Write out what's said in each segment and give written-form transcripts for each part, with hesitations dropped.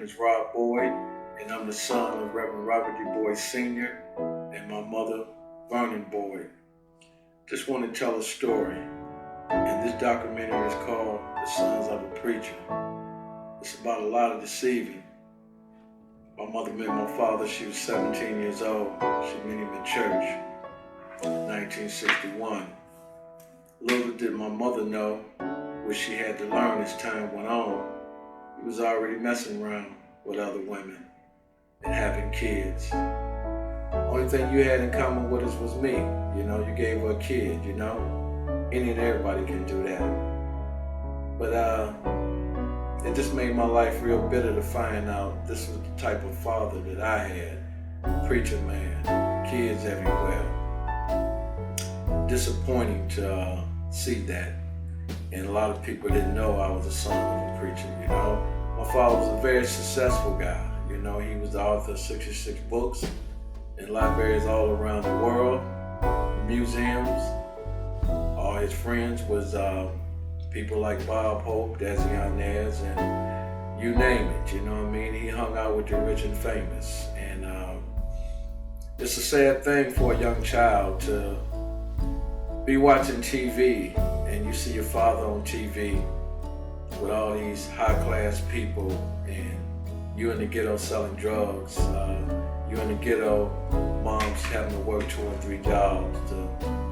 is Rob Boyd, and I'm the son of Reverend Robert D. Boyd Sr. and my mother, Vernon Boyd. Just want to tell a story, and this documentary is called The Sons of a Preacher. It's about a lot of deceiving. My mother met my father, she was 17 years old. She met him in church in 1961. Little did my mother know what she had to learn as time went on. He was already messing around with other women and having kids. Only thing you had in common with us was me. You know, you gave her a kid, you know. Any and everybody can do that. But it just made my life real bitter to find out this was the type of father that I had. Preacher man, kids everywhere. Disappointing to see that. And a lot of people didn't know I was a son of a preacher, you know. My father was a very successful guy. You know, he was the author of 66 books in libraries all around the world, museums. All his friends was people like Bob Hope, Desi Yanez, and you name it, you know what I mean? He hung out with the rich and famous. And it's a sad thing for a young child to be watching TV and you see your father on TV with all these high-class people and you in the ghetto selling drugs, you in the ghetto, moms having to work 2 or 3 jobs to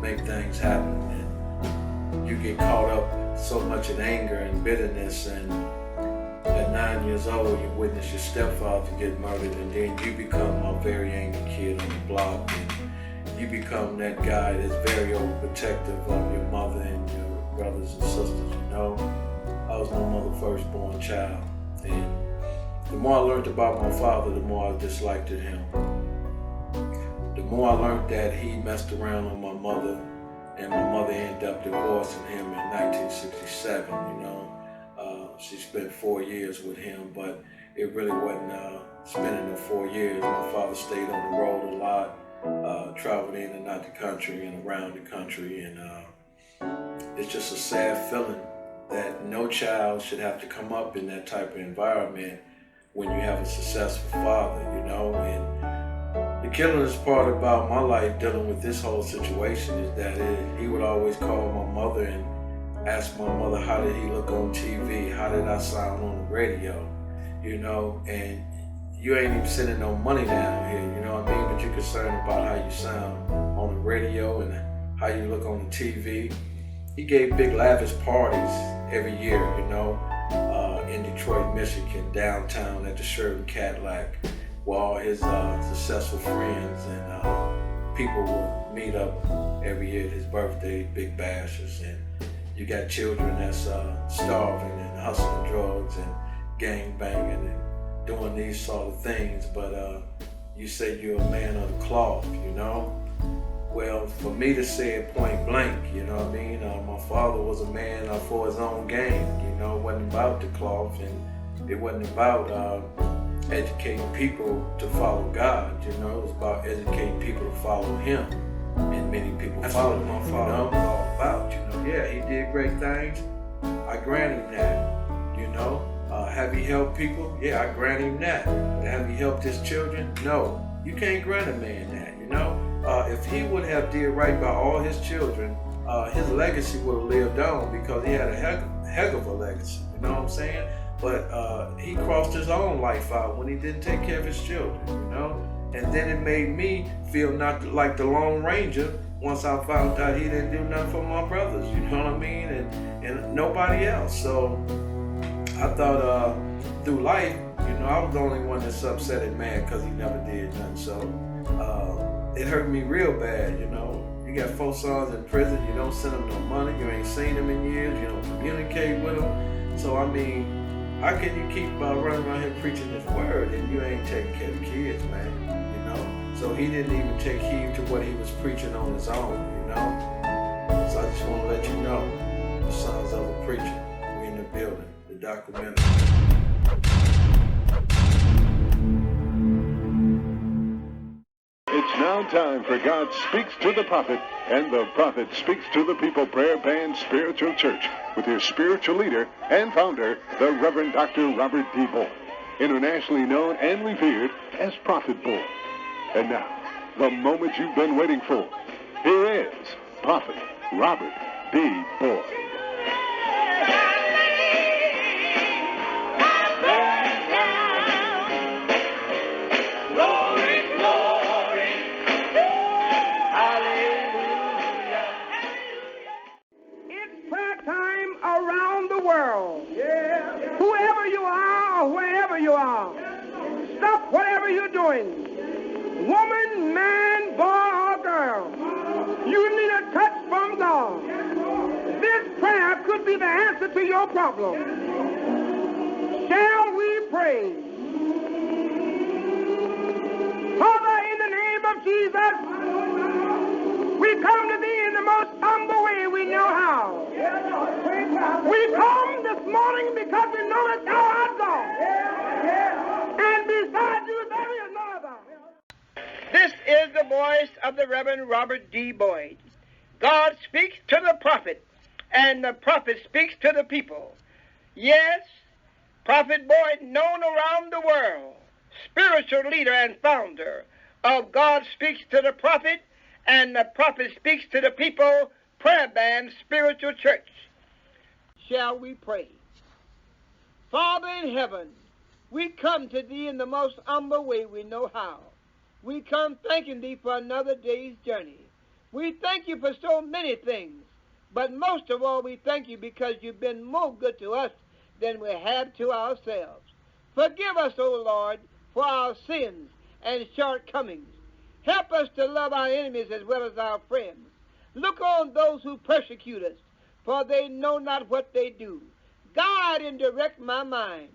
make things happen, and you get caught up so much in anger and bitterness, and at 9 years old you witness your stepfather get murdered, and then you become a very angry kid on the block, and you become that guy that's very overprotective of your mother and your brothers and sisters, you know. I was my mother's firstborn child, and the more I learned about my father, the more I disliked him. The more I learned that he messed around on my mother, and my mother ended up divorcing him in 1967, you know. She spent 4 years with him, but it really wasn't spending the 4 years. My father stayed on the road a lot, traveled in and out the country and around the country, and it's just a sad feeling that no child should have to come up in that type of environment when you have a successful father, you know. And the killingest part about my life dealing with this whole situation is that he would always call my mother and ask my mother, how did he look on TV? How did I sound on the radio? You know, and you ain't even sending no money down here, you know what I mean? But you're concerned about how you sound on the radio and how you look on the TV. He gave big lavish parties every year, you know, in Detroit, Michigan, downtown at the Sherman Cadillac, where all his successful friends and people would meet up every year at his birthday, big bashes. And you got children that's starving and hustling drugs and gang banging and doing these sort of things, but you say you're a man of the cloth, you know? Well, for me to say it point blank, you know what I mean? My father was a man for his own game, you know? It wasn't about the cloth, and it wasn't about educating people to follow God, you know? It was about educating people to follow him, and many people followed my father. Was all about, you know? Yeah, he did great things. I grant him that, you know? Have he helped people? Yeah, I grant him that. But have he helped his children? No. You can't grant a man that, you know? If he would have did right by all his children, his legacy would have lived on, because he had a heck of a legacy, you know what I'm saying? But he crossed his own life out when he didn't take care of his children, you know? And then it made me feel not like the Lone Ranger once I found out he didn't do nothing for my brothers, you know what I mean? And nobody else. So I thought through life, you know, I was the only one that's upset and mad because he never did nothing. So it hurt me real bad, you know. You got 4 sons in prison, you don't send them no money, you ain't seen them in years, you don't communicate with them. So I mean, how can you keep running around here preaching this word and you ain't taking care of kids, man, you know? So he didn't even take heed to what he was preaching on his own, you know? So I just want to let you know, the Sons of a Preacher, we in the building, the documentary. It's now time for God Speaks to the Prophet and the Prophet Speaks to the People Prayer Band Spiritual Church with their spiritual leader and founder, the Reverend Dr. Robert D. Boyd. internationally known and revered as Prophet Boyd. And now, the moment you've been waiting for. Here is Prophet Robert B. Boyd. World. Yeah. Whoever you are or wherever you are, stop whatever you're doing. Woman, man, boy, or girl, you need a touch from God. This prayer could be the answer to your problem. Shall we pray? Father, in the name of Jesus, we come to thee in the most humble way we know how. We come this morning because we know that thou art God. And beside you there is no other. This is the voice of the Reverend Robert D. Boyd. God speaks to the prophet, and the prophet speaks to the people. Yes, Prophet Boyd, known around the world, spiritual leader and founder of God Speaks to the Prophet, and the prophet speaks to the people, prayer band, spiritual church. Shall we pray? Father in heaven, we come to thee in the most humble way we know how. We come thanking thee for another day's journey. We thank you for so many things, but most of all we thank you because you've been more good to us than we have to ourselves. Forgive us, O Lord, for our sins and shortcomings. Help us to love our enemies as well as our friends. Look on those who persecute us, for they know not what they do. Guide and direct my mind.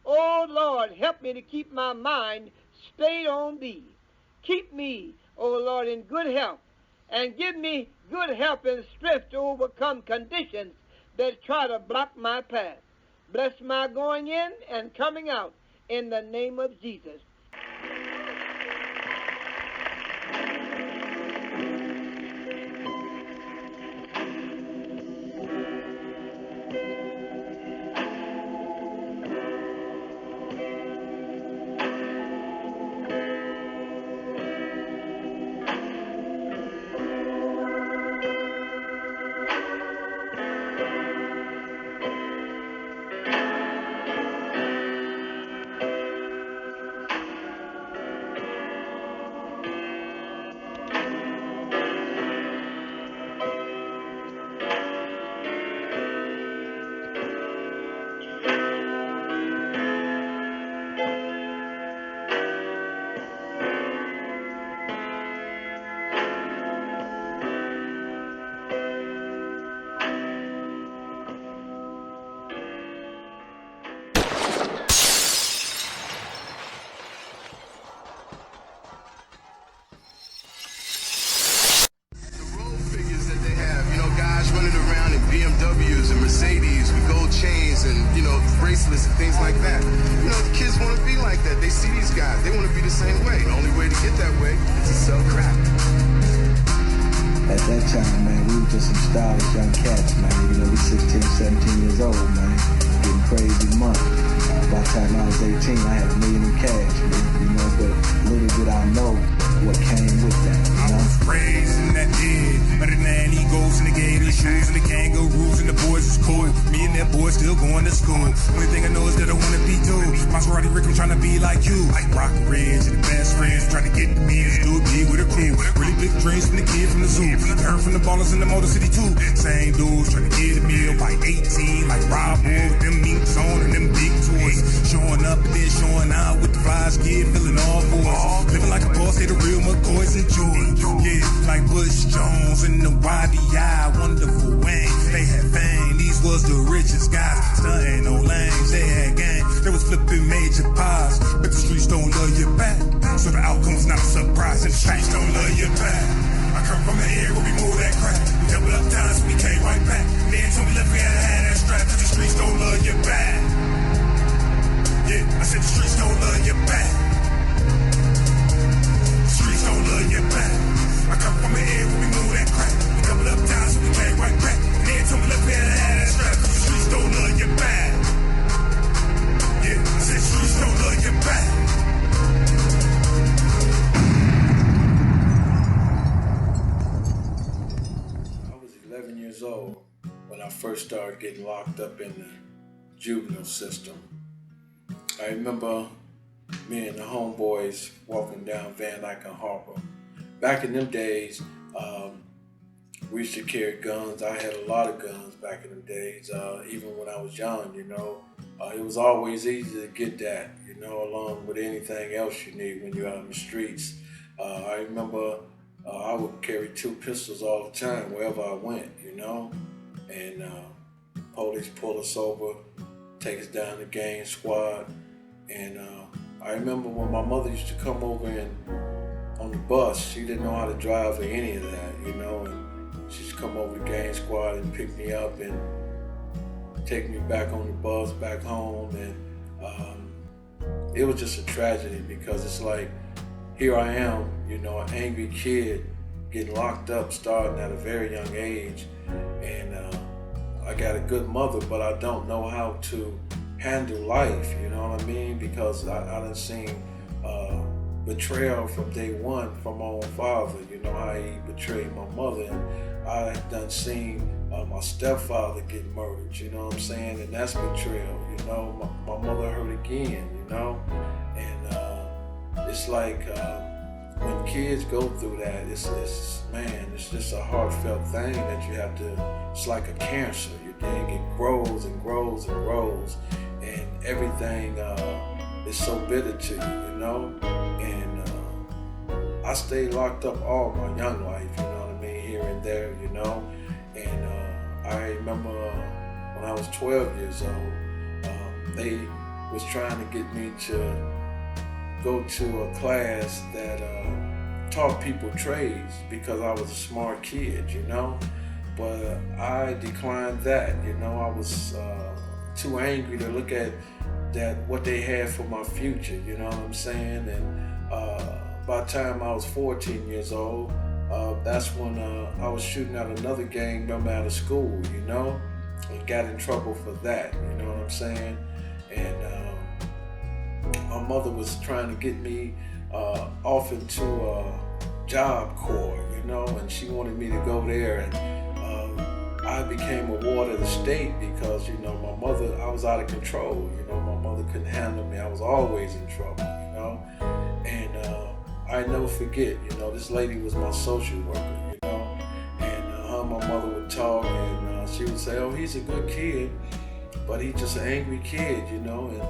Oh, Lord, help me to keep my mind stayed on thee. Keep me, oh, Lord, in good health, and give me good health and strength to overcome conditions that try to block my path. Bless my going in and coming out in the name of Jesus. BMWs and Mercedes with gold chains and, bracelets and things like that. The kids want to be like that. They see these guys. They want to be the same way. The only way to get that way is to sell crack. At that time, man, we were just some stylish young cats, man. We 16, 17 years old, man. Getting crazy money. By the time I was 18, I had $1 million in cash, man. But little did I know what came with that, I was raised in that den, under the 9 egos and the gators, shoes and the kangaroos, and the boys is cool. Me and that boy still going to school. Only thing I know is that I want to be too. Maserati Rick, I'm trying to be like you. Like Rock and Reds and the best friends, trying to get to me and still be with a crew. Really big dreams from the kid from the zoo. Learn from the ballers in the Motor City too. Same dudes trying to get a meal by 18, like Rob Wood with them minks on and them big toys. Showing up and then showing out with the flies, kid, feeling all boys. Living like a boss, they the real McCoys and Jordan. Yeah, like Bush Jones and the YDI, wonderful Wayne. They had fame, these was the richest guys. Stunting on lanes, they had gang. They was flipping major pies, but the streets don't love you back. So the outcome was not a surprise, and the streets don't love you back. I come from the area where we move that crack. We doubled up times, we came right back. Then told me left, we had to have that strap, cause the streets don't love you back. Yeah, I said the streets don't love you back. The streets don't love you back. I come from the area where we move that crack. We doubled up times, we came right back. Then told me left, we had to have that strap, cause the streets don't love you back. Yeah, I said the streets don't love you started getting locked up in the juvenile system. I remember me and the homeboys walking down Van Dyke and Harper. Back in them days, we used to carry guns. I had a lot of guns back in them days, even when I was young, you know. It was always easy to get that, you know, along with anything else you need when you're out in the streets. I remember I would carry 2 pistols all the time wherever I went, you know. And police pull us over, take us down to gang squad. And I remember when my mother used to come over and on the bus, she didn't know how to drive or any of that, you know. And she'd come over to gang squad and pick me up and take me back on the bus back home. And it was just a tragedy because it's like, here I am, you know, an angry kid getting locked up starting at a very young age. And I got a good mother, but I don't know how to handle life, you know what I mean? Because I done seen betrayal from day one from my own father, you know, how he betrayed my mother. And I done seen my stepfather get murdered, you know what I'm saying? And that's betrayal, you know. My mother hurt again, you know? And it's like when kids go through that, it's just a heartfelt thing that you have to, it's like a cancer, you dig? It grows and grows and grows, and everything is so bitter to you, you know? And I stayed locked up all my young life, you know what I mean, here and there, you know? And I remember when I was 12 years old, they was trying to get me to go to a class that taught people trades because I was a smart kid, you know? But I declined that, you know? I was too angry to look at what they had for my future, you know what I'm saying? And by the time I was 14 years old, that's when I was shooting at another gang member out of school, you know? And got in trouble for that, you know what I'm saying? And my mother was trying to get me off into a Job Corps, you know, and she wanted me to go there. And I became a ward of the state because, you know, my mother, I was out of control, you know, my mother couldn't handle me. I was always in trouble, you know. And I never forget, you know, this lady was my social worker, you know, and her and my mother would talk, and she would say, oh, he's a good kid, but he's just an angry kid, you know, and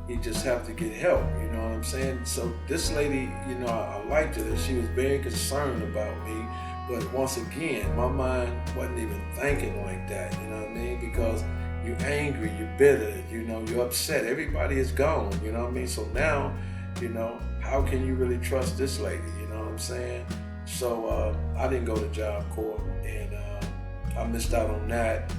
he just have to get help, you know what I'm saying? So this lady, you know, I liked her, and she was very concerned about me, but once again, my mind wasn't even thinking like that, you know what I mean? Because you're angry, you're bitter, you know, you're upset, everybody is gone, you know what I mean? So now, you know, how can you really trust this lady, you know what I'm saying? So I didn't go to Job Corps, and I missed out on that.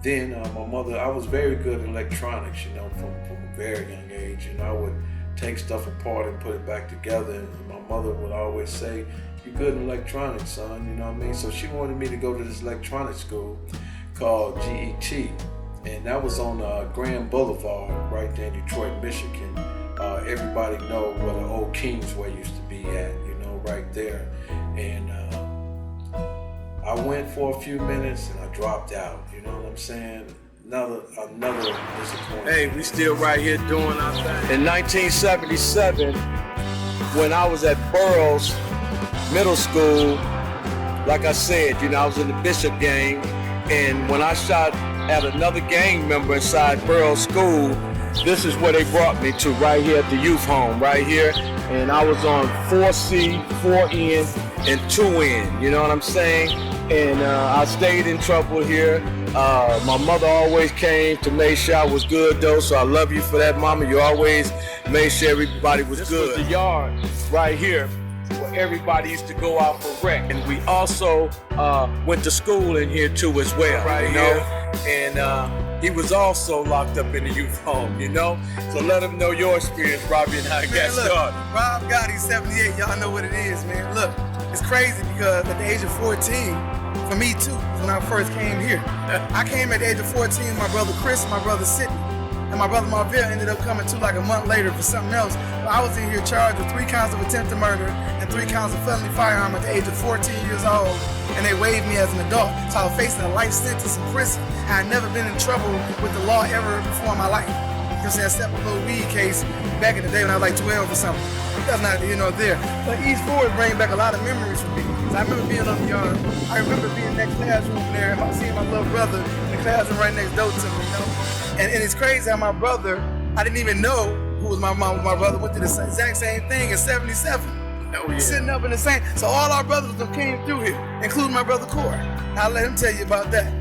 Then my mother, I was very good at electronics, you know, from a very young age, and I would take stuff apart and put it back together, and my mother would always say, you're good in electronics, son, you know what I mean? So she wanted me to go to this electronics school called GET, and that was on Grand Boulevard right there in Detroit, Michigan. Everybody know where the old Kingsway used to be at, you know, right there. And I went for a few minutes and I dropped out, you know what I'm saying? Another disappointment. Hey, we still right here doing our thing. In 1977, when I was at Burroughs Middle School, like I said, you know, I was in the Bishop gang, and when I shot at another gang member inside Burroughs School, this is where they brought me to, right here at the youth home, right here. And I was on 4C, 4N, and 2N, you know what I'm saying? And I stayed in trouble here. My mother always came to make sure I was good, though, so I love you for that, Mama. You always made sure everybody was good. This was the yard right here where everybody used to go out for rec. And we also went to school in here, too, as well, right here. And he was also locked up in the youth home, you know? So let him know your experience, Robbie, and how it got started. Rob Gotti, 78, y'all know what it is, man. Look, it's crazy because at the age of 14, for me too, when I first came here, I came at the age of 14 with my brother Chris and my brother Sidney. and my brother Marvell ended up coming too like a month later for something else. But I was in here charged with 3 counts of attempted murder and 3 counts of felony firearm at the age of 14 years old, and they waived me as an adult, so I was facing a life sentence in prison. I had never been in trouble with the law ever before in my life. You know what I'm saying? Except a little weed case back in the day when I was like 12 or something. That's not here nor there. But East Ford bring back a lot of memories for me. I remember being on the yard. I remember being next classroom there and seeing my little brother in the classroom right next door to me, you know? And it's crazy how my brother, I didn't even know who was my mom, my brother went through the exact same thing in 77. Oh, yeah. Sitting up in the same. So all our brothers that came through here, including my brother Corey. I'll let him tell you about that.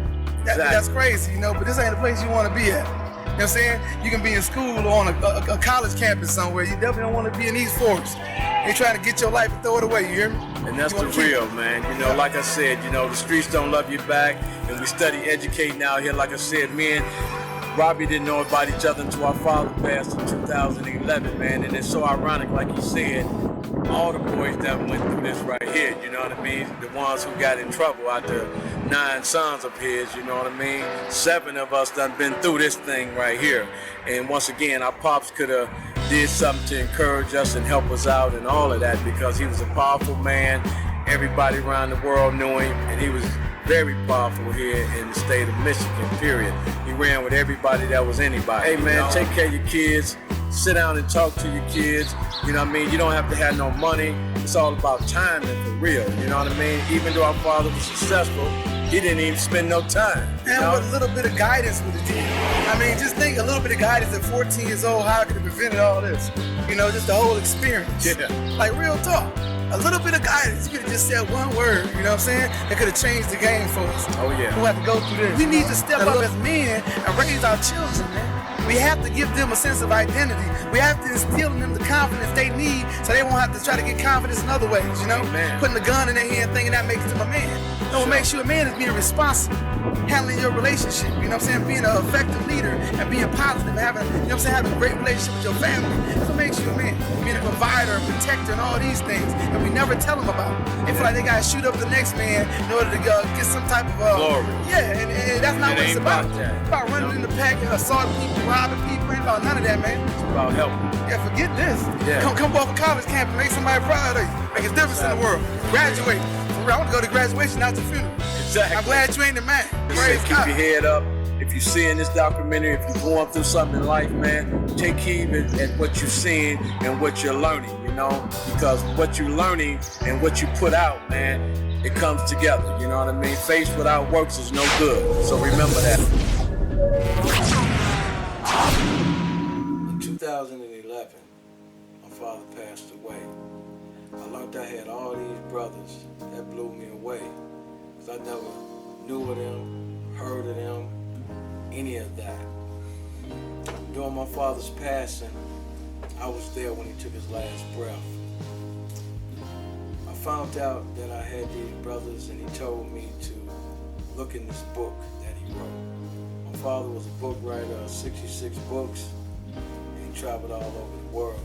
That's crazy, you know, but this ain't the place you want to be at. You know what I'm saying? You can be in school or on a college campus somewhere. You definitely don't want to be in East Forest. They trying to get your life and throw it away, you hear me? And that's the real, man. You know, like I said, you know, the streets don't love you back, and we study educating out here. Like I said, me and Robbie didn't know about each other until our father passed in 2011, man. And it's so ironic, like he said, all the boys that went through this right here, you know what I mean? The ones who got in trouble out the 9 sons of his, you know what I mean? 7 of us done been through this thing right here. And once again, our pops could have did something to encourage us and help us out and all of that, because he was a powerful man. Everybody around the world knew him, and he was very powerful here in the state of Michigan, period. He ran with everybody that was anybody. Hey man, take care of your kids. Sit down and talk to your kids. You know what I mean? You don't have to have no money. It's all about timing for real. You know what I mean? Even though our father was successful, he didn't even spend no time. And with a little bit of guidance with the team. I mean, just think a little bit of guidance at 14 years old, how I could have prevented all this. You know, just the whole experience. Yeah. Like real talk. A little bit of guidance. You could have just said one word, you know what I'm saying? It could have changed the game for us. Oh yeah. Who have to go through this. We need to step up as men and raise our children, man. We have to give them a sense of identity. We have to instill in them the confidence they need so they won't have to try to get confidence in other ways, you know? Amen. Putting a gun in their hand thinking that makes them a man. No, what makes you a man is being responsible, handling your relationship, you know what I'm saying? Being an effective leader and being positive and having, you know what I'm saying, having a great relationship with your family. That's what makes you a man. Being a provider, a protector, and all these things. And we never tell them about it. They feel like they gotta shoot up the next man in order to get some type of glory. Yeah, and that's not what it's about. It's about running in the pack and assaulting people, robbing people. Ain't about none of that, man. It's about helping. Yeah, forget this. Yeah. Come off a college campus, make somebody proud of you. Make a difference in the world. Graduate. For real, I want to go to graduation, not to funeral. Exactly. I'm glad you ain't the man. Praise keep your head up. If you're seeing this documentary, if you're going through something in life, man, take heed at what you're seeing and what you're learning, you know? Because what you're learning and what you put out, man, it comes together, you know what I mean? Faith without works is no good. So remember that. In 2011, my father passed away. I learned I had all these brothers that blew me away. Because I never knew of them, heard of them, any of that. During my father's passing, I was there when he took his last breath. I found out that I had these brothers, and he told me to look in this book that he wrote. My father was a book writer of 66 books, and he traveled all over the world.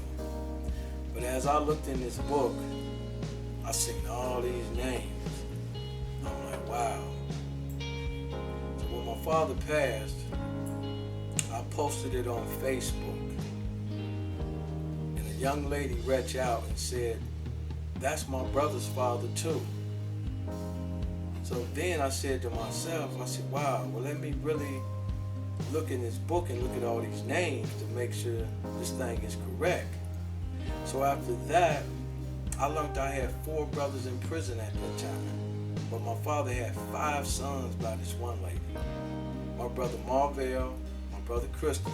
But as I looked in this book, I seen all these names. I'm like, wow. So when my father passed, I posted it on Facebook. And a young lady reached out and said, that's my brother's father too. So then I said to myself, I said, wow, well let me really look in this book and look at all these names to make sure this thing is correct. So after that, I learned I had 4 brothers in prison at that time. But my father had 5 sons by this one lady. My brother Marvell, my brother Christopher,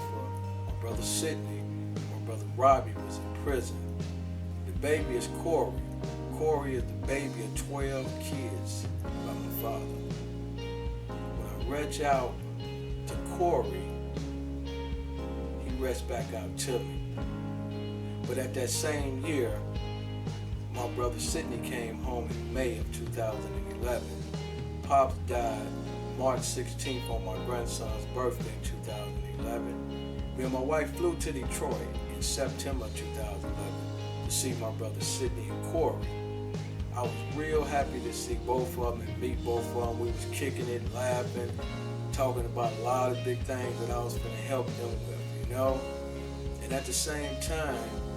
my brother Sidney, and my brother Robbie was in prison. The baby is Corey. Corey is the baby of 12 kids by my father. When I reach out to Corey, he reached back out to me. But at that same year, my brother Sidney came home in May of 2011. Pops died March 16th on my grandson's birthday in 2011. Me and my wife flew to Detroit in September 2011 to see my brother Sidney and Corey. I was real happy to see both of them and meet both of them. We was kicking it, laughing, talking about a lot of big things that I was going to help them with, you you know? And at the same time,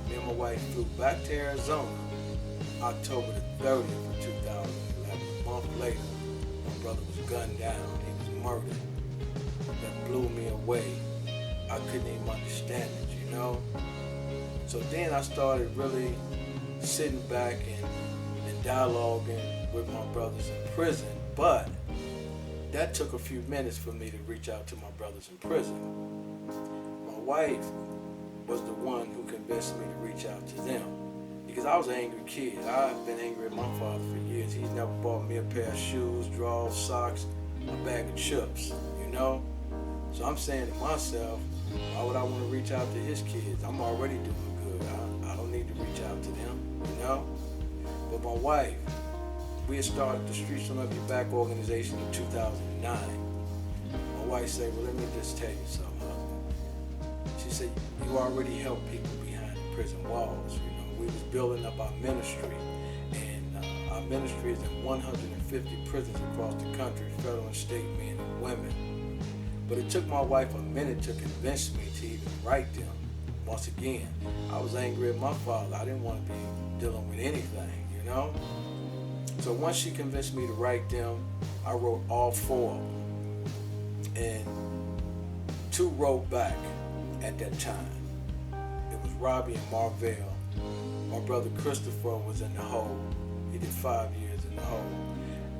me and my wife flew back to Arizona, October the 30th of 2011. A month later, my brother was gunned down. He was murdered. That blew me away. I couldn't even understand it, you know? So then I started really sitting back and dialoguing with my brothers in prison, but that took a few minutes for me to reach out to my brothers in prison. My wife was the one who convinced me to reach out to them because I was an angry kid. I've been angry at my father for years. He never bought me a pair of shoes, drawers, socks, a bag of chips, you know? So I'm saying to myself, why would I want to reach out to his kids? I'm already doing good. I don't need to reach out to them, you know? But my wife, we had started the Streets Will Never Be Back organization in 2009. My wife said, well, let me just tell you something, husband. She said, you already help people behind the prison walls. You know, we was building up our ministry, and our ministry is in 150 prisons across the country, federal and state men and women. But it took my wife a minute to convince me to even write them. Once again, I was angry at my father. I didn't want to be dealing with anything, you know? So once she convinced me to write them, I wrote all 4 of them. And 2 wrote back at that time. It was Robbie and Marvell. My brother Christopher was in the hole. He did 5 years in the hole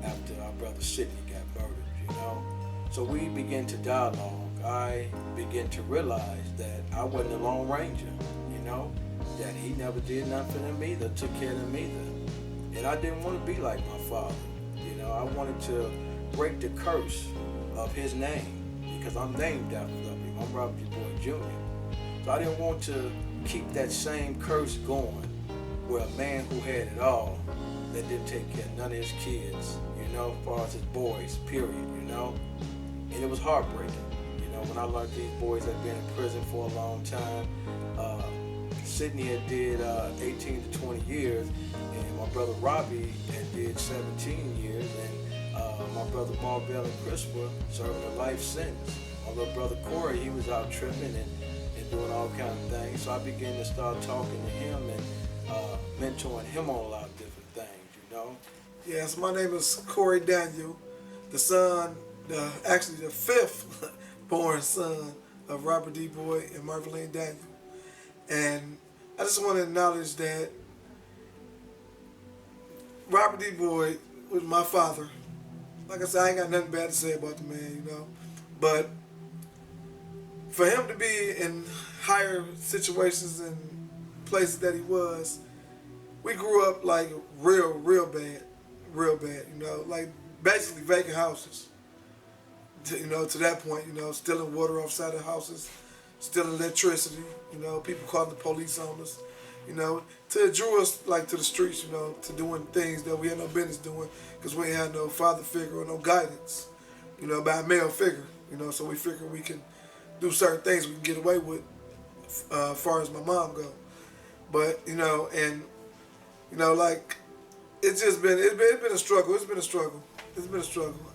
after our brother Sidney got murdered, you know? So we began to dialogue. I began to realize that I wasn't a Lone Ranger, you know, that he never did nothing for them either, took care of them either. And I didn't want to be like my father, you know. I wanted to break the curse of his name because I'm named after him. I'm Robert D. Boyd Jr. So I didn't want to keep that same curse going where a man who had it all that didn't take care of none of his kids, you know, as far as his boys, period, you know. And it was heartbreaking, you know, when I learned these boys had been in prison for a long time. Sidney had did 18 to 20 years, and my brother Robbie had did 17 years, and my brother Marvell and Christopher serving a life sentence. My little brother Corey, he was out tripping and doing all kinds of things. So I began to start talking to him and mentoring him on a lot of different things, you know. Yes, my name is Corey Daniel, the son, actually the 5th born son of Robert D. Boyd and Marvelene Daniel. And I just want to acknowledge that Robert D. Boyd was my father. Like I said, I ain't got nothing bad to say about the man, you know. But for him to be in higher situations and places that he was, we grew up like real bad, you know, like basically vacant houses. You know, to that point, you know, stealing water outside the houses, stealing electricity, you know, people calling the police on us, you know, it drew us like to the streets, you know, to doing things that we had no business doing because we ain't had no father figure or no guidance, you know, by a male figure, you know, so we figured we can do certain things we can get away with as far as my mom go. But, you know, and, you know, like, it's been a struggle. It's been a struggle.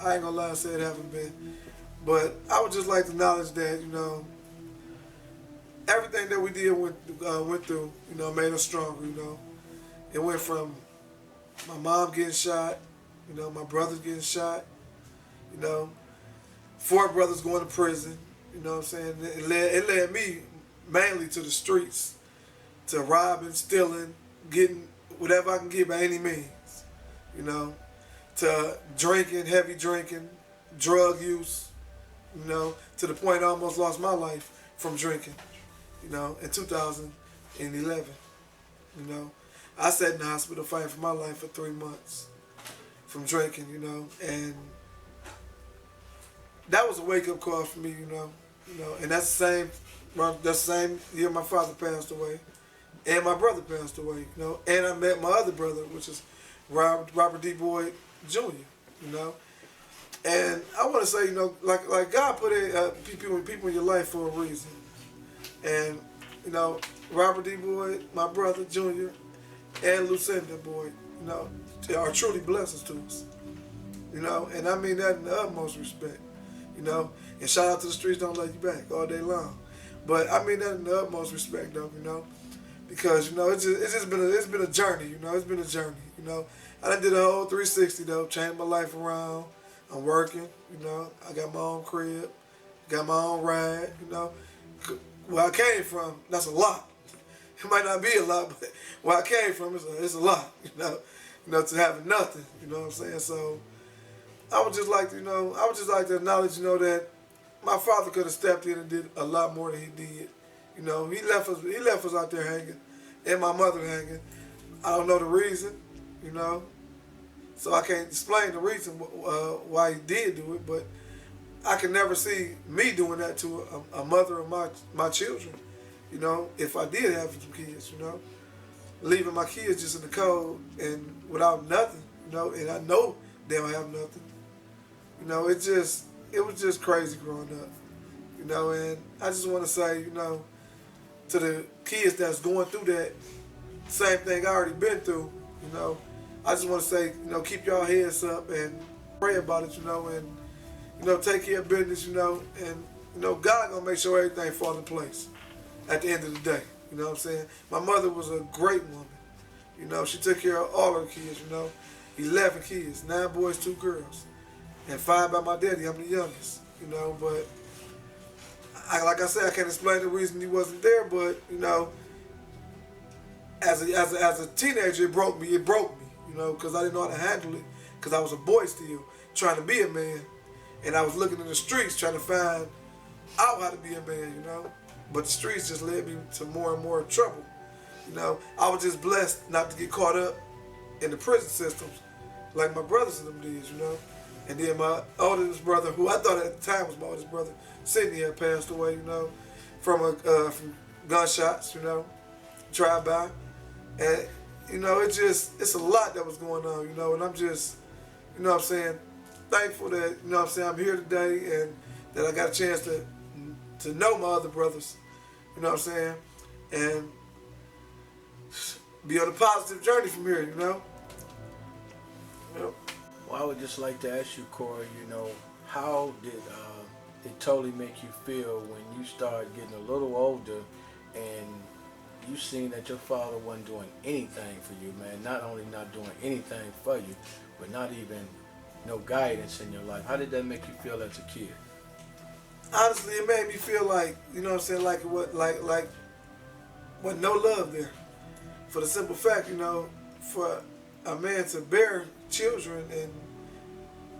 I ain't gonna lie and say it haven't been. But I would just like to acknowledge that, you know, everything that we did went through, you know, made us stronger, you know. It went from my mom getting shot, you know, my brothers getting shot, you know, 4 brothers going to prison, you know what I'm saying? It led me mainly to the streets, to robbing, stealing, getting whatever I can get by any means, you know, to drinking, heavy drinking, drug use, you know, to the point I almost lost my life from drinking, you know, in 2011, you know. I sat in the hospital fighting for my life for 3 months from drinking, you know, and that was a wake-up call for me, you know, and that's the same year my father passed away, and my brother passed away, you know, and I met my other brother, which is Robert D. Boyd Jr., you know. And I want to say, you know, like God put people in your life for a reason. And, you know, Robert D. Boyd, my brother, Jr., and Lucinda Boyd, you know, are truly blessings to us, you know, and I mean that in the utmost respect, you know. And shout out to the streets, don't let you back all day long. But I mean that in the utmost respect, though, because it's been a journey, it's been a journey, I done did a whole 360 though, changed my life around. I'm working, I got my own crib, got my own ride, Where I came from, that's a lot. It might not be a lot, but where I came from, it's a lot, to having nothing, you know what I'm saying? So I would just like to acknowledge, that my father could have stepped in and did a lot more than he did. He left us out there hanging, and my mother hanging. I don't know the reason, so I can't explain the reason why he did do it, but I can never see me doing that to a mother of my children, if I did have some kids, leaving my kids just in the cold and without nothing, and I know they don't have nothing. It was just crazy growing up, and I just want to say, to the kids that's going through that same thing I already been through, I just want to say, keep y'all heads up and pray about it, and, take care of business, and, God gonna make sure everything falls in place at the end of the day, you know what I'm saying? My mother was a great woman, she took care of all her kids, 11 kids, 9 boys, 2 girls, and 5 by my daddy. I'm the youngest, but like I said, I can't explain the reason he wasn't there, but, as a teenager, it broke me, because I didn't know how to handle it, because I was a boy still, trying to be a man, and I was looking in the streets trying to find out how to be a man, but the streets just led me to more and more trouble, I was just blessed not to get caught up in the prison systems like my brothers and them did, and then my oldest brother, who I thought at the time was my oldest brother, Sidney, had passed away, from gunshots, drive-by, and it's a lot that was going on, and I'm just, what I'm saying, thankful that, what I'm saying, I'm here today and that I got a chance to know my other brothers, what I'm saying, and be on a positive journey from here, Well, I would just like to ask you, Corey, how did it totally make you feel when you started getting a little older and you seen that your father wasn't doing anything for you, man? Not only not doing anything for you, but not even no guidance in your life. How did that make you feel as a kid? Honestly, it made me feel like, like what no love there. For the simple fact, for a man to bear children and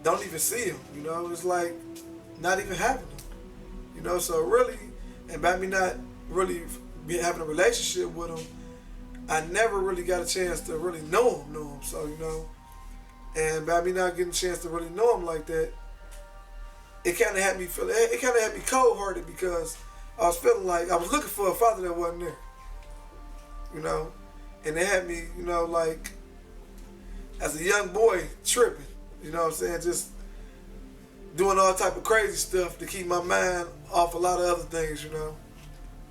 don't even see them, it's like not even having them, so really, and by me not really having a relationship with them, I never really got a chance to really know them, so, and by me not getting a chance to really know them like that, it kind of had me cold-hearted, because I was feeling like I was looking for a father that wasn't there, and it had me, like, as a young boy, tripping, what I'm saying, just doing all type of crazy stuff to keep my mind off a lot of other things,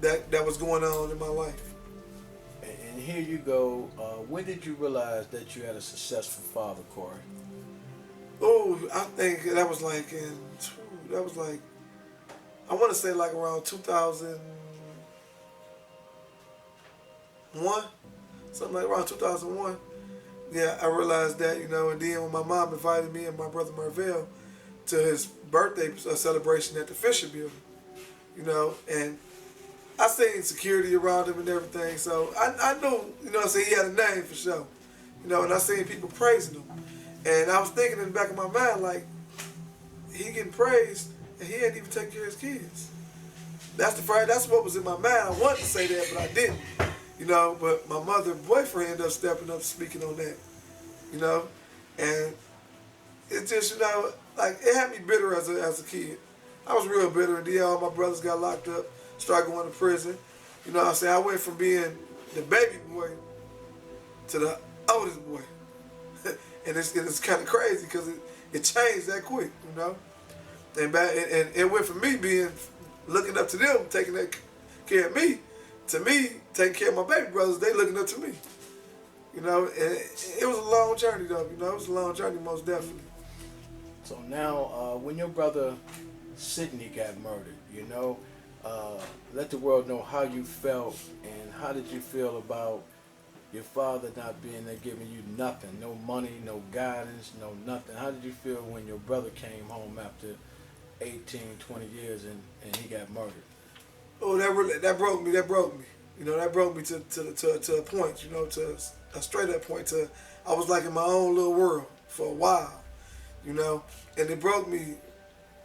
that was going on in my life. And here you go. When did you realize that you had a successful father, Corey? Oh, I think that was like I want to say like around 2001, something like around 2001. Yeah, I realized that, and then when my mom invited me and my brother Marvell to his birthday celebration at the Fisher Building, and I seen security around him and everything, so I knew, he had a name for sure, and I seen people praising him, and I was thinking in the back of my mind, like, he getting praised, and he ain't even taking care of his kids. That's what was in my mind. I wanted to say that, but I didn't. But my mother's boyfriend ended up stepping up speaking on that, and it just, like, it had me bitter as a kid. I was real bitter, and then all my brothers got locked up, started going to prison. What I'm saying? I went from being the baby boy to the oldest boy. And it's kind of crazy because it changed that quick, And it went from me being, looking up to them, taking care of me, to me taking care of my baby brothers, they looking up to me. And it was a long journey though, it was a long journey most definitely. So now, when your brother Sidney got murdered, let the world know how you felt and how did you feel about your father not being there giving you nothing, no money, no guidance, no nothing. How did you feel when your brother came home after 18, 20 years and he got murdered? Oh, that broke me. That broke me. You know, that broke me to a point. You know, to a straight up point. I was like in my own little world for a while. You know, and it broke me.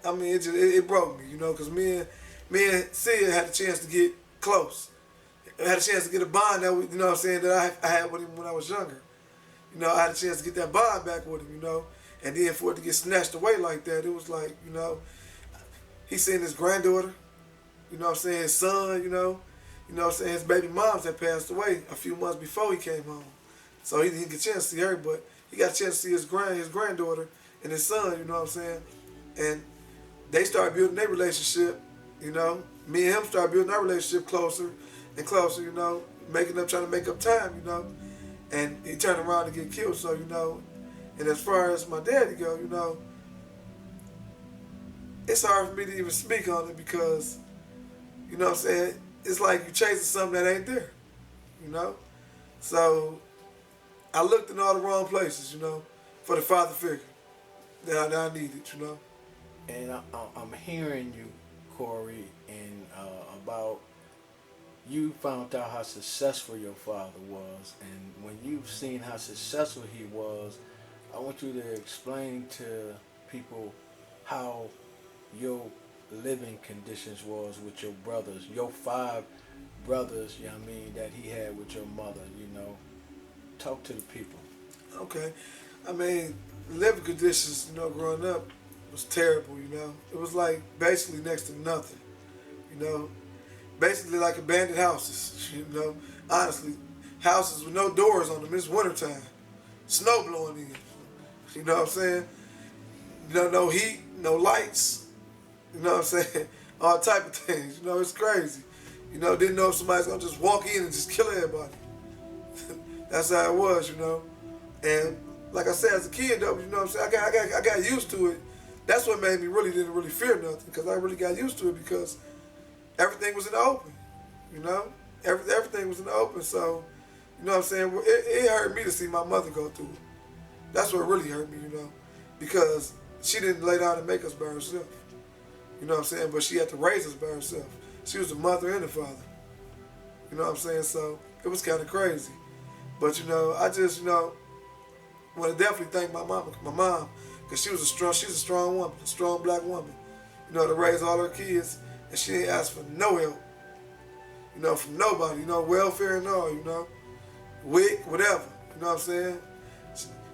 I mean, it broke me. You know, because me and Sia had a chance to get close. I had a chance to get a bond that you know what I'm saying, that I had with him when I was younger. You know, I had a chance to get that bond back with him. You know, and then for it to get snatched away like that, it was like, you know, he seen his granddaughter. You know what I'm saying? His son, you know what I'm saying? His baby moms had passed away a few months before he came home. So he didn't get a chance to see her, but he got a chance to see his granddaughter and his son, you know what I'm saying? And they started building their relationship, you know. Me and him started building our relationship closer and closer, you know, trying to make up time, you know. And he turned around to get killed, so, you know. And as far as my daddy go, you know, it's hard for me to even speak on it because, you know what I'm saying, it's like you chasing something that ain't there, you know? So I looked in all the wrong places, you know, for the father figure that I needed, you know? And I'm hearing you, Corey, and about you found out how successful your father was, and when you've seen how successful he was, I want you to explain to people how your living conditions was with your brothers, your 5 brothers, you know what I mean, that he had with your mother, you know. Talk to the people. Okay. I mean, living conditions, you know, growing up was terrible, you know. It was like basically next to nothing, you know. Basically like abandoned houses, you know. Honestly, houses with no doors on them. It's wintertime. Snow blowing in. You know what I'm saying? You know, no heat, no lights. You know what I'm saying? All type of things. You know, it's crazy. You know, didn't know if somebody's gonna just walk in and just kill everybody. That's how it was, you know. And like I said, as a kid though, you know what I'm saying, I got used to it. That's what made me didn't really fear nothing, because I really got used to it because everything was in the open, you know. Everything was in the open, so you know what I'm saying. It hurt me to see my mother go through it. That's what really hurt me, you know, because she didn't lay down and make us by herself. You know what I'm saying? But she had to raise us by herself. She was the mother and the father. You know what I'm saying? So it was kind of crazy. But, you know, I just, you know, want to definitely thank my mom, because she's a strong woman, a strong black woman, you know, to raise all her kids, and she didn't ask for no help, you know, from nobody, you know, welfare and all, you know, WIC, whatever, you know what I'm saying?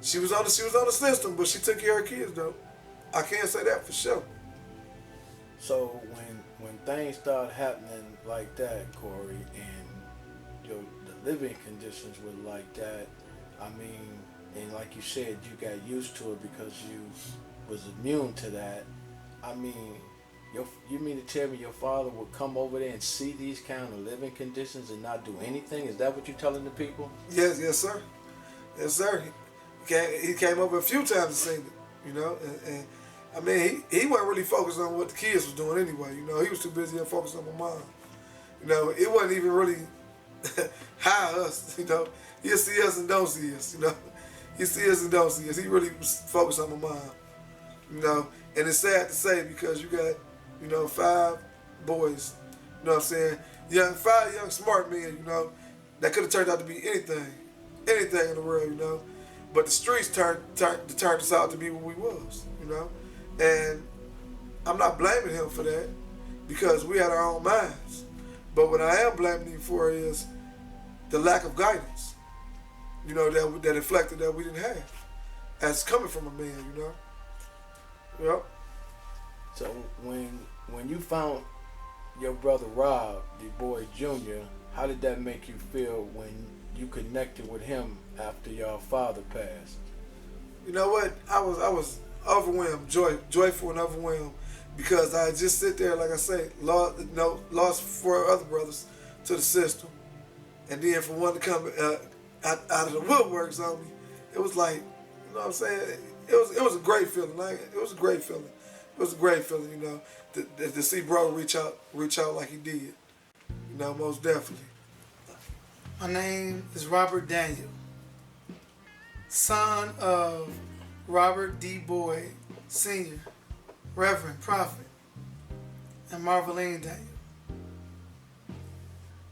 She was on the system, but she took care of her kids, though. I can't say that for sure. So when things start happening like that, Corey, and the living conditions were like that, I mean, and like you said, you got used to it because you was immune to that. I mean, you mean to tell me your father would come over there and see these kind of living conditions and not do anything? Is that what you're telling the people? Yes, sir. Yes, sir. He came over a few times and seen it, you know, and I mean, he wasn't really focused on what the kids was doing anyway, you know. He was too busy and focused on my mom. You know, it wasn't even really high us, you know. He'll see us and don't see us, you know. He see us and don't see us. He really was focused on my mom, you know. And it's sad to say because you got, you know, 5 boys, you know what I'm saying, 5 young smart men, you know, that could have turned out to be anything in the world, you know. But the streets turned us out to be what we was, you know. And I'm not blaming him for that because we had our own minds. But what I am blaming him for is the lack of guidance, you know, that reflected that we didn't have as coming from a man, you know. Yep. So when you found your brother Rob, Du Bois Jr., how did that make you feel when you connected with him after your father passed? You know what? I was overwhelmed, joyful and overwhelmed, because I just sit there, like I say, lost 4 other brothers to the system, and then for one to come out of the woodworks on me, it was like, you know what I'm saying? It was a great feeling. It was a great feeling, it was a great feeling, you know, to see bro reach out like he did. You know, most definitely. My name is Robert Daniel, son of Robert D. Boyd, Sr., Reverend Prophet, and Marveline Daniel.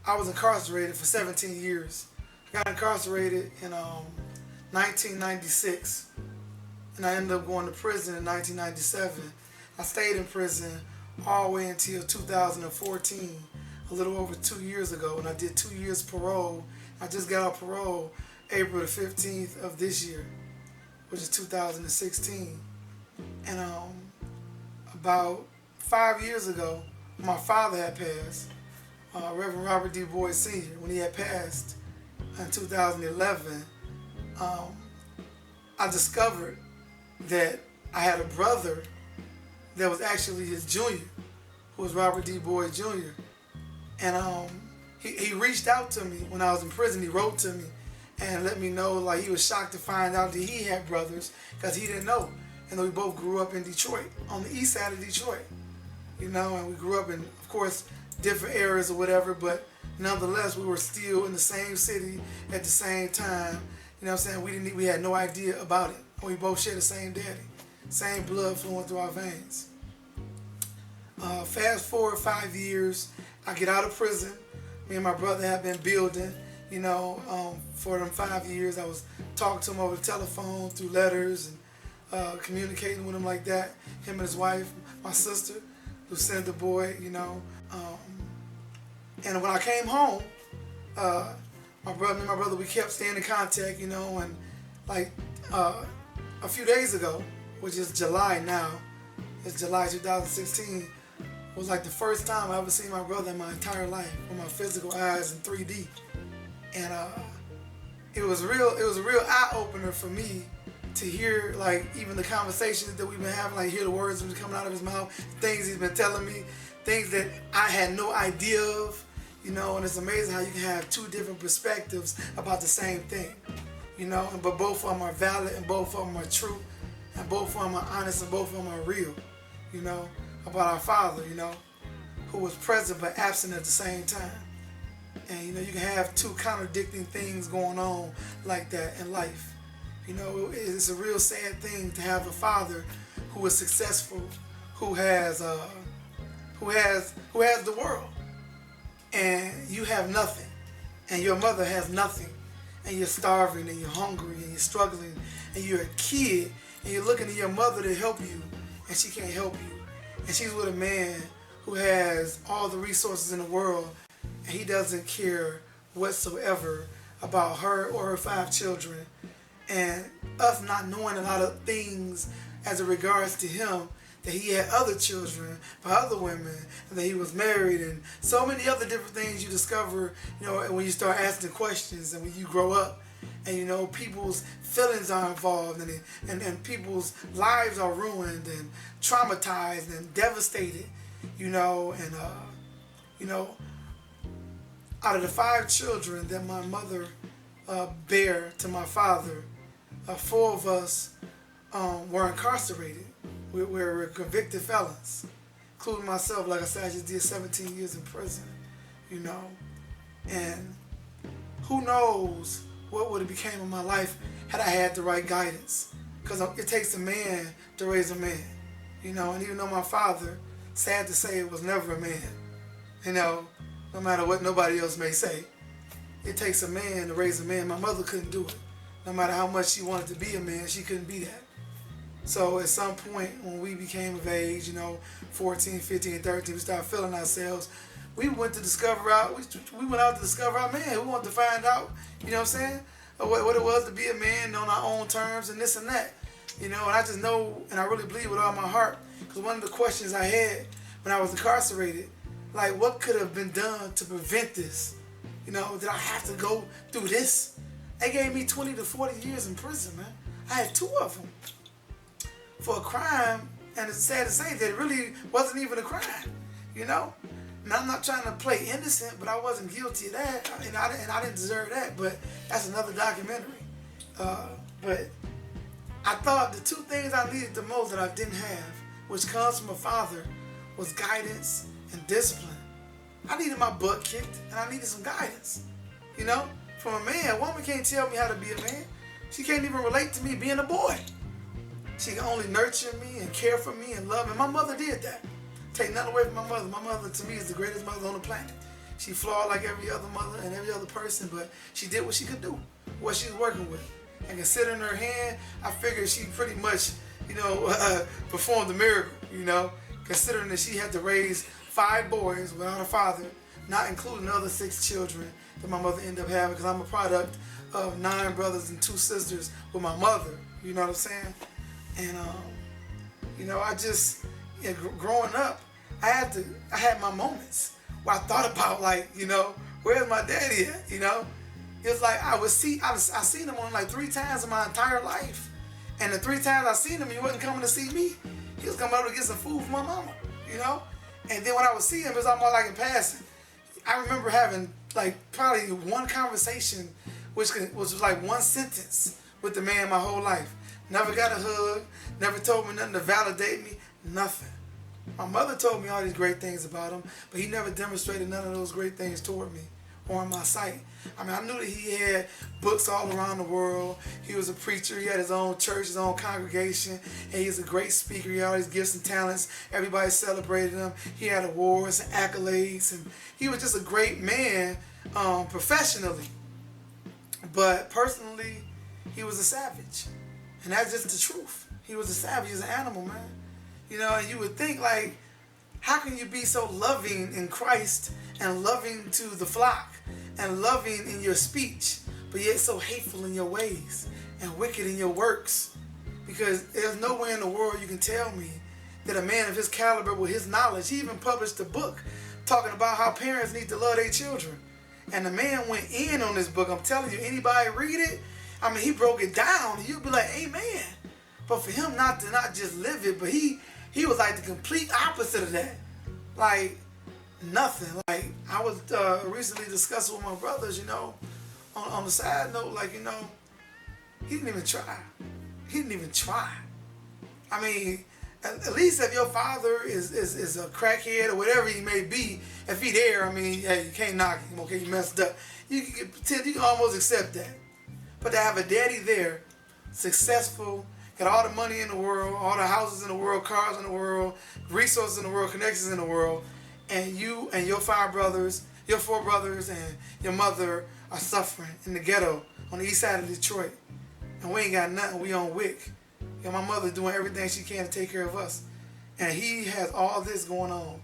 I was incarcerated for 17 years. I got incarcerated in 1996, and I ended up going to prison in 1997. I stayed in prison all the way until 2014, a little over 2 years ago, and I did 2 years parole. I just got out parole April the 15th of this year, which is 2016. And about 5 years ago, my father had passed, Reverend Robert D. Boyd Sr. When he had passed in 2011, I discovered that I had a brother that was actually his junior, who was Robert D. Boyd Jr. And he reached out to me when I was in prison. He wrote to me and let me know, like, he was shocked to find out that he had brothers, because he didn't know. And we both grew up in Detroit, on the east side of Detroit, you know, and we grew up in, of course, different areas or whatever, but nonetheless, we were still in the same city at the same time. You know what I'm saying? We had no idea about it. We both shared the same daddy, same blood flowing through our veins. Fast forward 5 years, I get out of prison. Me and my brother have been building, you know, for them 5 years. I was talking to him over the telephone, through letters, and communicating with him like that. Him and his wife, my sister, Lucinda Boyd, you know. And when I came home, my brother, we kept staying in contact, you know, and like a few days ago, which is July now, it's July 2016, was like the first time I ever seen my brother in my entire life with my physical eyes in 3D. And it was a real eye-opener for me to hear, like, even the conversations that we've been having, like, hear the words that was coming out of his mouth, things he's been telling me, things that I had no idea of, you know. And it's amazing how you can have two different perspectives about the same thing, you know, but both of them are valid, and both of them are true, and both of them are honest, and both of them are real, you know, about our Father, you know, who was present but absent at the same time. And, you know, you can have two contradicting things going on like that in life. You know, it's a real sad thing to have a father who is successful, who has the world, and you have nothing, and your mother has nothing, and you're starving, and you're hungry, and you're struggling, and you're a kid, and you're looking at your mother to help you, and she can't help you, and she's with a man who has all the resources in the world, and he doesn't care whatsoever about her or her 5 children. And us not knowing a lot of things as it regards to him, that he had other children by other women, and that he was married, and so many other different things you discover, you know, when you start asking questions, and when you grow up, and, you know, people's feelings are involved, and people's lives are ruined and traumatized and devastated, you know. And you know, out of the 5 children that my mother bare to my father, 4 of us were incarcerated. We were convicted felons, including myself. Like I said, I just did 17 years in prison, you know. And who knows what would have became of my life had I had the right guidance. Because it takes a man to raise a man, you know. And even though my father, sad to say, was never a man, you know, no matter what nobody else may say, it takes a man to raise a man. My mother couldn't do it. No matter how much she wanted to be a man, she couldn't be that. So at some point when we became of age, you know, 14, 15, 13, we started feeling ourselves. We went to discover out. We went out to discover our man. We wanted to find out, you know what I'm saying, what it was to be a man on our own terms and this and that, you know. And I just know, and I really believe with all my heart, because one of the questions I had when I was incarcerated, like, what could have been done to prevent this? You know, did I have to go through this? They gave me 20 to 40 years in prison, man. I had 2 of them for a crime, and it's sad to say that it really wasn't even a crime, you know. And I'm not trying to play innocent, but I wasn't guilty of that, and I didn't deserve that. But that's another documentary. But I thought the 2 things I needed the most that I didn't have which comes from a father, was guidance and discipline. I needed my butt kicked, and I needed some guidance. You know, from a man, a woman can't tell me how to be a man. She can't even relate to me being a boy. She can only nurture me and care for me and love me. My mother did that. Take nothing away from my mother. My mother, to me, is the greatest mother on the planet. She flawed like every other mother and every other person, but she did what she could do, what she was working with. And considering her hand, I figured she pretty much, performed a miracle, considering that she had to raise 5 boys without a father, not including the other 6 children that my mother ended up having, because I'm a product of 9 brothers and 2 sisters with my mother, you know what I'm saying? And, growing up, I had my moments where I thought about, where's my daddy at, It's like I seen him on like 3 times in my entire life. And the 3 times I seen him, he wasn't coming to see me. He was coming over to get some food for my mama, And then when I would see him, it was almost like in passing. I remember having probably one conversation, which was like one sentence with the man my whole life. Never got a hug, never told me nothing to validate me, nothing. My mother told me all these great things about him, but he never demonstrated none of those great things toward me or in my sight. I mean, I knew that he had books all around the world. He was a preacher. He had his own church, his own congregation, and he was a great speaker. He had all these gifts and talents. Everybody celebrated him. He had awards and accolades, and he was just a great man professionally. But personally, he was a savage, and that's just the truth. He was a savage. He was an animal, man. And you would think, how can you be so loving in Christ and loving to the flock and loving in your speech, but yet so hateful in your ways and wicked in your works? Because there's nowhere in the world you can tell me that a man of his caliber with his knowledge, he even published a book talking about how parents need to love their children. And the man went in on this book. I'm telling you, anybody read it, I mean, he broke it down. You'd be like, amen. But for him not just live it, but he was like the complete opposite of that. Like nothing. Like I was recently discussing with my brothers, on the side note, he didn't even try. He didn't even try. I mean, at least if your father is a crackhead or whatever he may be, if he there, I mean, hey, you can't knock him, okay, you messed up. You can almost accept that. But to have a daddy there, successful, got all the money in the world, all the houses in the world, cars in the world, resources in the world, connections in the world, and you and your 4 brothers, and your mother are suffering in the ghetto on the east side of Detroit. And we ain't got nothing, we on WIC. And my mother's doing everything she can to take care of us. And he has all this going on.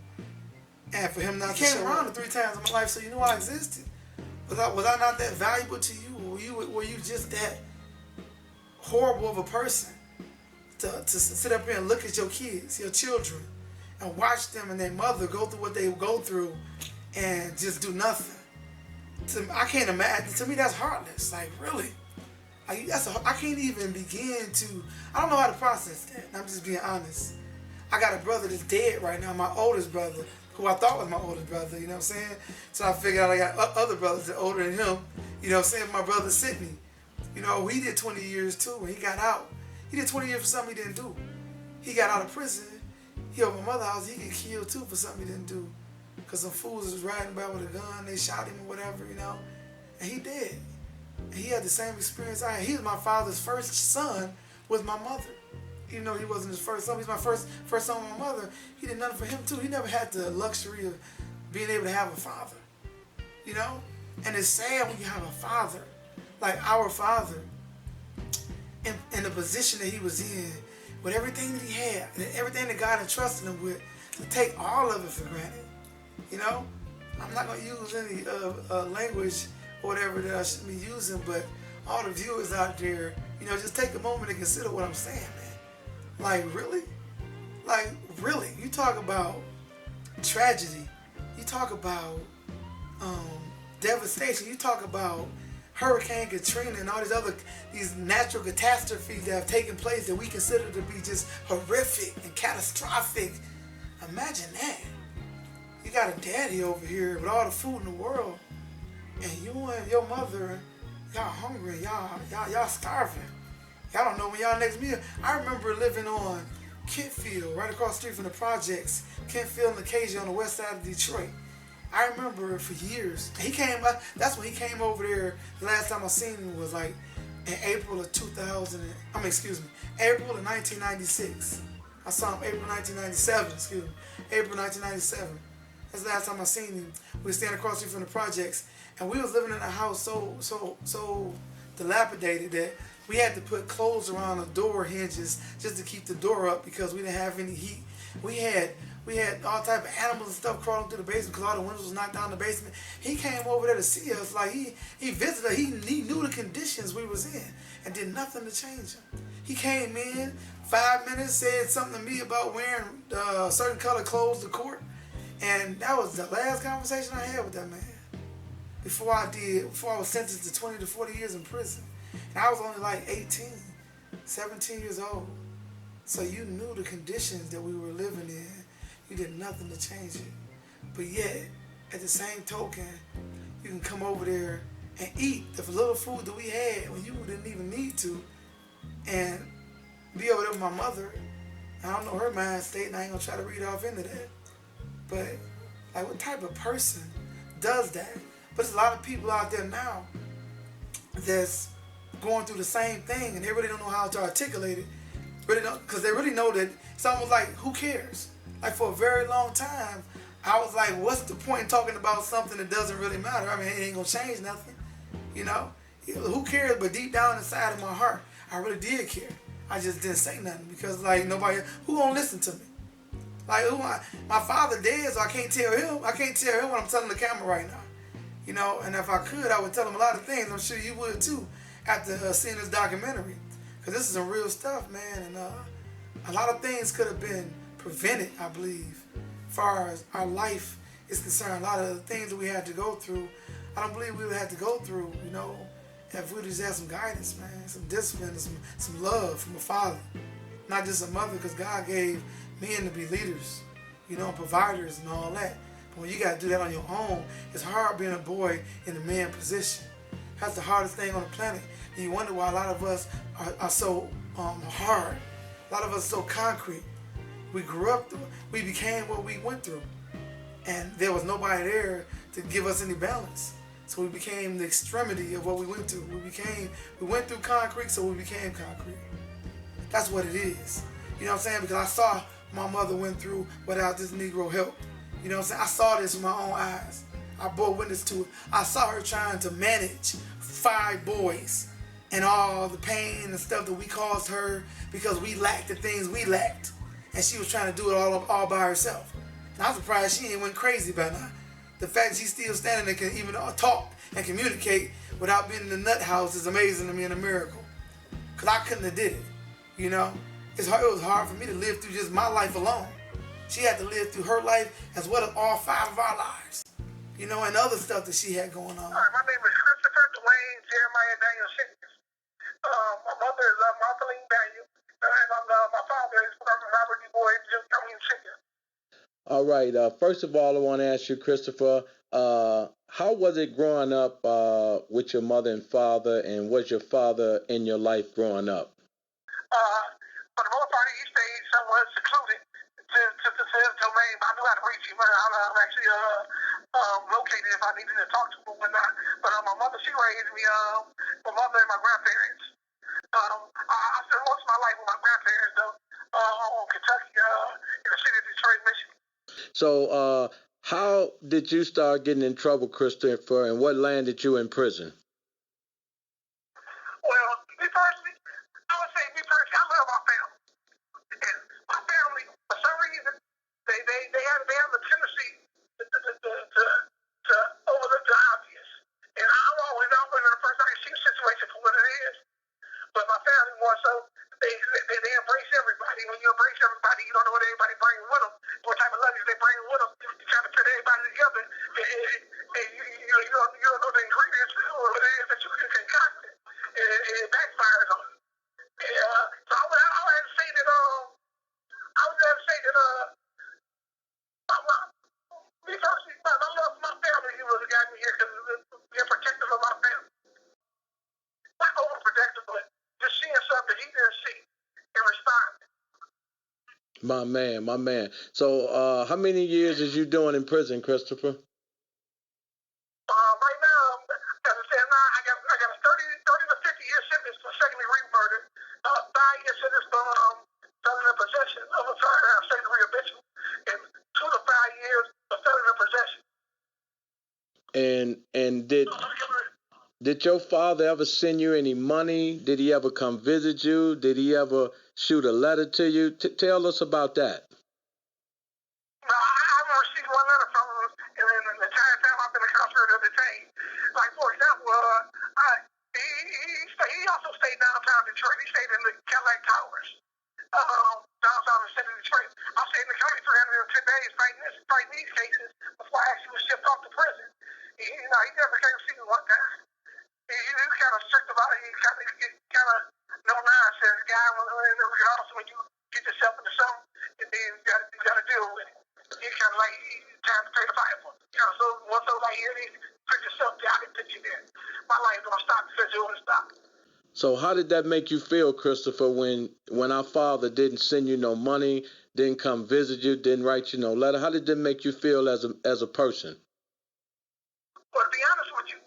And for him not to show around the 3 times in my life, so you knew I existed. Was I not that valuable to you? Or were you just that horrible of a person to sit up here and look at your kids, your children, and watch them and their mother go through what they go through and just do nothing? I can't imagine. To me, that's heartless. Like, really? I can't even begin to. I don't know how to process that. I'm just being honest. I got a brother that's dead right now, my oldest brother, who I thought was my oldest brother, you know what I'm saying? So I figured out I got other brothers that are older than him, you know what I'm saying? My brother Sidney, he did 20 years too when he got out. He did 20 years for something he didn't do. He got out of prison. He over my mother's house, he get killed too for something he didn't do. Because some fools was riding by with a gun, they shot him or whatever, and he dead. And he had the same experience I had. He was my father's first son with my mother. Even though he wasn't his first son, he's my first son with my mother. He did nothing for him too. He never had the luxury of being able to have a father. And it's sad when you have a father, like our father, in the position that he was in, with everything that he had, and everything that God entrusted him with, to take all of it for granted. I'm not going to use any language or whatever that I should be using, but all the viewers out there, just take a moment to consider what I'm saying, man. Like, really? Like, really? You talk about tragedy. You talk about devastation. You talk about Hurricane Katrina and all these natural catastrophes that have taken place that we consider to be just horrific and catastrophic. Imagine that. You got a daddy over here with all the food in the world, and you and your mother, y'all hungry, y'all starving. Y'all don't know when y'all next meal. I remember living on Kentfield, right across the street from the projects. Kentfield and Acacia on the west side of Detroit. I remember for years. He came. That's when he came over there. The last time I seen him was like in April of 2000. April of 1996. I saw him April 1997. Excuse me, April 1997. That's the last time I seen him. We were standing across the street from the projects, and we was living in a house so dilapidated that we had to put clothes around the door hinges just to keep the door up because we didn't have any heat. We had all type of animals and stuff crawling through the basement because all the windows was knocked down in the basement. He came over there to see us, like he visited. He knew the conditions we was in and did nothing to change them. He came in 5 minutes, said something to me about wearing certain color clothes to court, and that was the last conversation I had with that man. Before I was sentenced to 20 to 40 years in prison. And I was only like 18, 17 years old. So you knew the conditions that we were living in. You did nothing to change it. But yet, at the same token, you can come over there and eat the little food that we had when you didn't even need to, and be over there with my mother. I don't know her mind state, and I ain't gonna try to read off into that. But like, what type of person does that? But there's a lot of people out there now that's going through the same thing, and they really don't know how to articulate it. Really don't, because they really know that it's almost like, who cares? Like, for a very long time, I was like, what's the point in talking about something that doesn't really matter? I mean, it ain't gonna change nothing, you know? Who cares? But deep down inside of my heart, I really did care. I just didn't say nothing because, like, nobody, who gonna listen to me? Like, my father dead, so I can't tell him. I can't tell him what I'm telling the camera right now. You know, and if I could, I would tell him a lot of things. I'm sure you would too, after seeing this documentary. Because this is some real stuff, man. And a lot of things could have been prevented, I believe, as far as our life is concerned. A lot of the things that we had to go through, I don't believe we would have to go through, you know, if we just had some guidance, man, some discipline, and some love from a father. Not just a mother, because God gave men to be leaders, you know, providers and all that. But when you got to do that on your own, it's hard being a boy in a man position. That's the hardest thing on the planet. And you wonder why a lot of us are so hard. A lot of us are so concrete. We grew up, we became what we went through. And there was nobody there to give us any balance. So we became the extremity of what we went through. We went through concrete, so we became concrete. That's what it is. You know what I'm saying? Because I saw my mother went through without this Negro help. You know what I'm saying? I saw this with my own eyes. I bore witness to it. I saw her trying to manage 5 boys and all the pain and stuff that we caused her because we lacked the things we lacked. And she was trying to do it all by herself. And I'm surprised she ain't went crazy by now. The fact that she's still standing and can even talk and communicate without being in the nut house is amazing to me and a miracle. Because I couldn't have did it. You know? It was hard for me to live through just my life alone. She had to live through her life as well as all 5 of our lives. You know, and other stuff that she had going on. All right, my name is Christopher Dwayne Jeremiah Daniel Senior. My mother is Marceline Daniel, and my father is Robert D. Boyd Senior. All right. First of all, I want to ask you, Christopher, how was it growing up with your mother and father, and was your father in your life growing up? For the most part, he stayed somewhat secluded to his domain, but I knew how to reach him. I'm actually located if I needed to talk to him or whatnot. But my mother, she raised me, my mother and my grandparents. I spent most of my life with my grandparents, though, on Kentucky, in the city of Detroit, Michigan. So, how did you start getting in trouble, Christopher, and what landed you in prison? Well, I would say I love my family. And my family, for some reason, they have a tendency to overlook the obvious. And I'm always the person I can see the situation for what it is. But my family more so, they embrace everybody. When you embrace everybody, you don't know what everybody brings with them, what type of luggage they bring with them. You try to put everybody together, and you don't know the ingredients or what it is that you can concoct it. And it backfires on you. So I would have to say that me personally, my love for my family, he would have got me here because they're protective of my family. Not overprotective, but just seeing something he didn't see and responding. My man, my man. So, how many years is you doing in prison, Christopher? Right now, as I said, now I got a 30 to 50 year sentence for second degree murder, 5 year sentence for felon in possession of a firearm, second degree habitual, and 2 to 5 years for felon in possession. And did your father ever send you any money? Did he ever come visit you? Did he ever shoot a letter to you? Tell us about that. No, I haven't received one letter from him in the entire time I've been incarcerated or detained. Like, for example, he also stayed downtown Detroit. He stayed in the Cadillac Towers, downtown the city of Detroit. I stayed in the county 310 days fighting these cases before I actually was shipped off to prison. He never came to see me one time. He was kind of strict about it. He kind of no nonsense guy. Regardless when you get yourself into something, and then you got to deal with it. He's kind of like, time to pay the piper. Kind of so once I was like, here it is, put yourself there, I can put you there. My life don't stop because you want to stop. So how did that make you feel, Christopher, when our father didn't send you no money, didn't come visit you, didn't write you no letter? How did that make you feel as a person? Well, to be honest with you,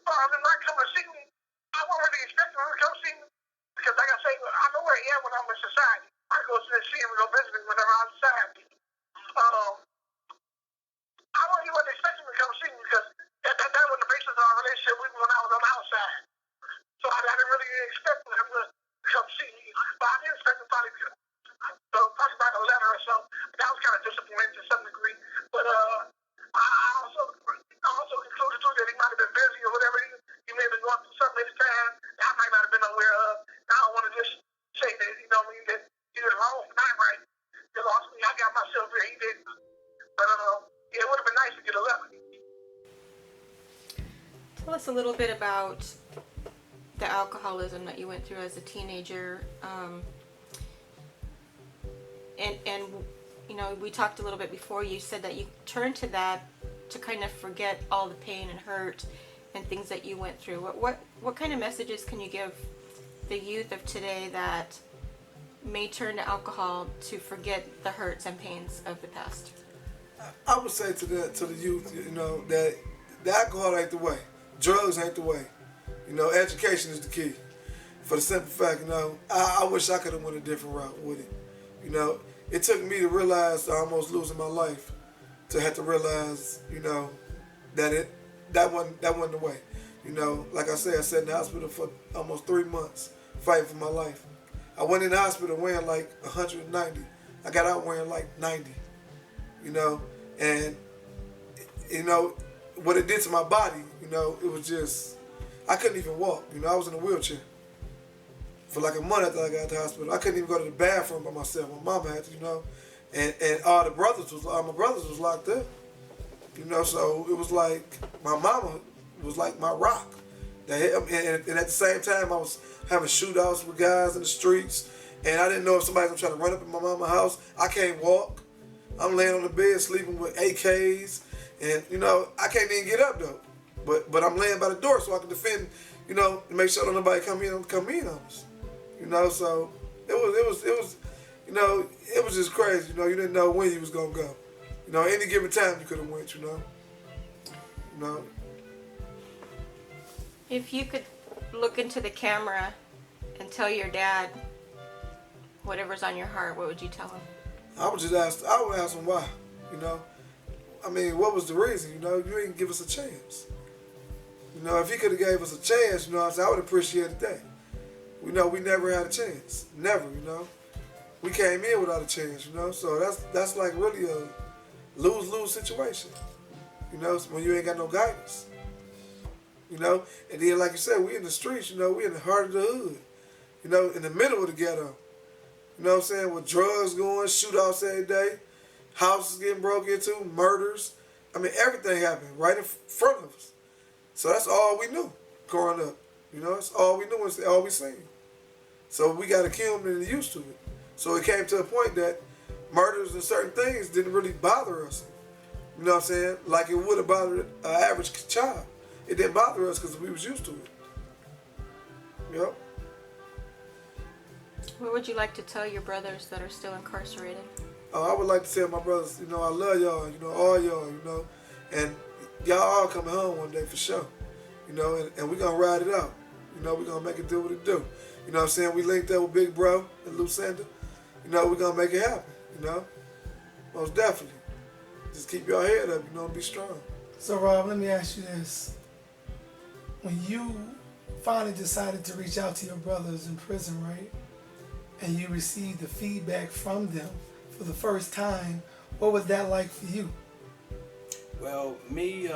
father not coming to see me, I wasn't really expecting him to come see me. Because like I say, I know where he is when I'm in society. I go see him and go visit him whenever I'm inside. I wasn't expecting him to come see me because that was the basis of our relationship with when I was on the outside. So I didn't really expect him to come see me. But I didn't expect him probably about a letter or so. That was kind of disappointing to some degree. But I also concluded too that he might have been busy or whatever. He may have been going through something at the time that I might not have been aware of. I don't want to just say that, that he was wrong, not right. Because ultimately I got myself where he didn't. But it would have been nice to get a letter. Tell us a little bit about the alcoholism that you went through as a teenager. And we talked a little bit before. You said that you turned to that to kind of forget all the pain and hurt and things that you went through. What kind of messages can you give the youth of today that may turn to alcohol to forget the hurts and pains of the past? I would say to the youth, that the alcohol ain't the way. Drugs ain't the way. Education is the key. For the simple fact, I wish I could have went a different route with it. It took me to realize almost losing my life to have to realize, that wasn't the way. Like I said, I sat in the hospital for almost 3 months fighting for my life. I went in the hospital weighing like 190. I got out weighing like 90. And what it did to my body, it was just, I couldn't even walk. I was in a wheelchair for like a month after I got out of the hospital. I couldn't even go to the bathroom by myself. My mama had to, and all my brothers was locked up. So it was like my mama was like my rock. And at the same time, I was having shootouts with guys in the streets, and I didn't know if somebody was trying to run up in my mama's house. I can't walk. I'm laying on the bed sleeping with AKs, and I can't even get up though. But I'm laying by the door so I can defend, to make sure that nobody come in on us. So it was just crazy. You didn't know when you was gonna go. Any given time you could have went. If you could look into the camera and tell your dad whatever's on your heart, what would you tell him? I would ask him why. What was the reason? You didn't give us a chance. If he could have gave us a chance, I would appreciate that. We never had a chance. Never, We came in without a chance, So that's like really a lose-lose situation. When you ain't got no guidance. And then like you said, we in the streets, we in the heart of the hood. In the middle of the ghetto. With drugs going, shootouts every day, houses getting broke into, murders. Everything happened right in front of us. So that's all we knew growing up. That's all we knew, and all we seen. So we got accustomed and used to it. So it came to a point that murders and certain things didn't really bother us. Like it would have bothered an average child. It didn't bother us because we was used to it. Yep. What would you like to tell your brothers that are still incarcerated? I would like to tell my brothers, I love y'all, all y'all, and y'all all coming home one day for sure, and we're going to ride it out. We're going to make it do what it do. You know what I'm saying? We linked up with Big Bro and Lucinda. We're going to make it happen, Most definitely. Just keep your head up, and be strong. So, Rob, let me ask you this. When you finally decided to reach out to your brothers in prison, right, and you received the feedback from them for the first time, what was that like for you? Well, me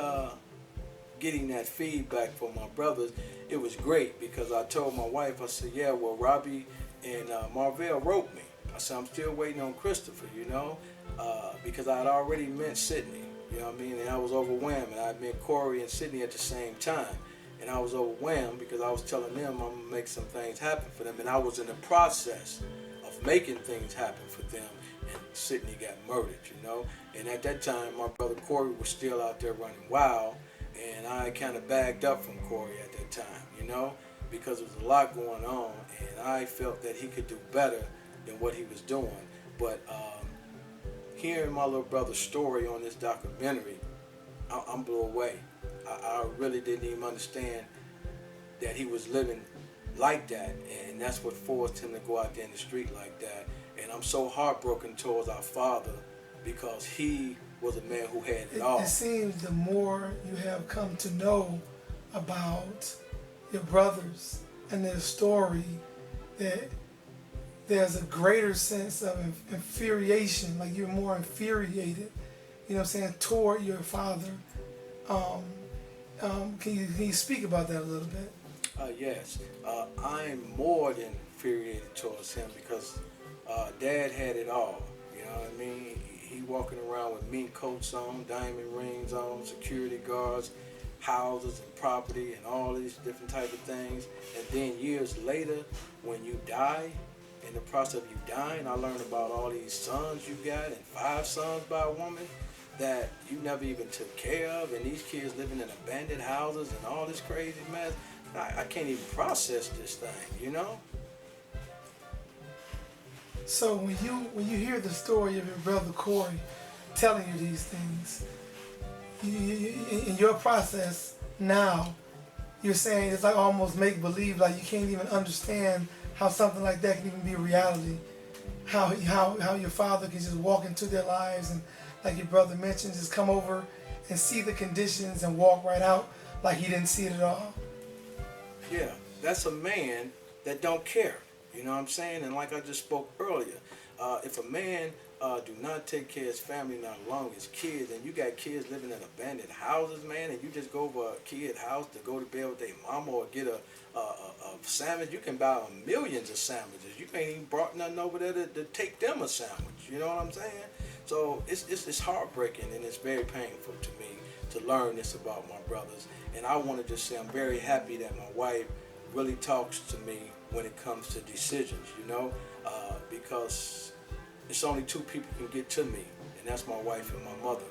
getting that feedback from my brothers, it was great because I told my wife, I said, yeah, well, Robbie and Marvell wrote me. I said, I'm still waiting on Christopher, because I had already met Sydney, you know what I mean? And I was overwhelmed. And I met Corey and Sydney at the same time. And I was overwhelmed because I was telling them I'm going to make some things happen for them. And I was in the process of making things happen for them. And Sydney got murdered, And at that time, my brother Corey was still out there running wild. And I kind of bagged up from Corey at that time, because there was a lot going on. And I felt that he could do better than what he was doing. But hearing my little brother's story on this documentary, I'm blown away. I really didn't even understand that he was living like that, and that's what forced him to go out there in the street like that. And I'm so heartbroken towards our father because he was a man who had it all. It seems the more you have come to know about your brothers and their story, that there's a greater sense of infuriation, like you're more infuriated, toward your father. Can you speak about that a little bit? Yes. I'm more than infuriated towards him because Dad had it all. You know what I mean? He walking around with mink coats on, diamond rings on, security guards, houses and property and all these different type of things. And then years later, when you die, in the process of you dying, I learned about all these sons you got and 5 sons by a woman that you never even took care of, and these kids living in abandoned houses and all this crazy mess. I can't even process this thing, So when you hear the story of your brother Corey telling you these things, in your process now, you're saying it's like almost make believe, like you can't even understand how something like that can even be a reality. How your father can just walk into their lives and, like your brother mentioned, just come over and see the conditions and walk right out like he didn't see it at all. Yeah, that's a man that don't care. You know what I'm saying? And like I just spoke earlier, if a man do not take care of his family, not along his kids, and you got kids living in abandoned houses, man, and you just go over a kid's house to go to bed with their mama or get a sandwich, you can buy millions of sandwiches. You can't even brought nothing over there to take them a sandwich. You know what I'm saying? So it's heartbreaking and it's very painful to me to learn this about my brothers. And I want to just say I'm very happy that my wife really talks to me when it comes to decisions, because it's only 2 people can get to me, and that's my wife and my mother.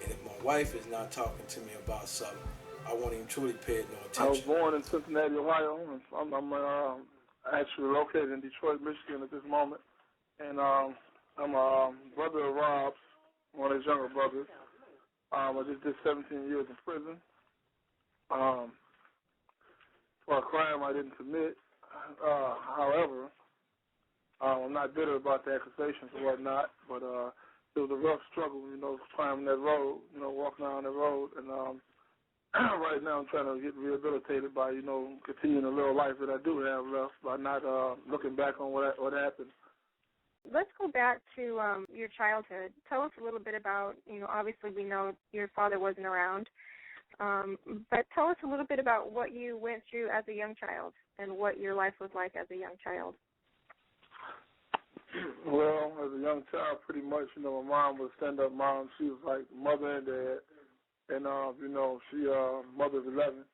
And if my wife is not talking to me about something, I won't even truly pay it no attention. I was born in Cincinnati, Ohio. I'm actually located in Detroit, Michigan at this moment. And I'm a brother of Rob's, one of his younger brothers. I just did 17 years in prison for a crime I didn't commit. However, I'm not bitter about the accusations or whatnot, but it was a rough struggle, climbing that road, walking down that road. And right now I'm trying to get rehabilitated by, continuing the little life that I do have left by not looking back on what happened. Let's go back to your childhood. Tell us a little bit about, obviously we know your father wasn't around, but tell us a little bit about what you went through as a young child and what your life was like as a young child. Well, as a young child, pretty much, my mom was a stand-up mom. She was like mother and dad, and, she mother's 11.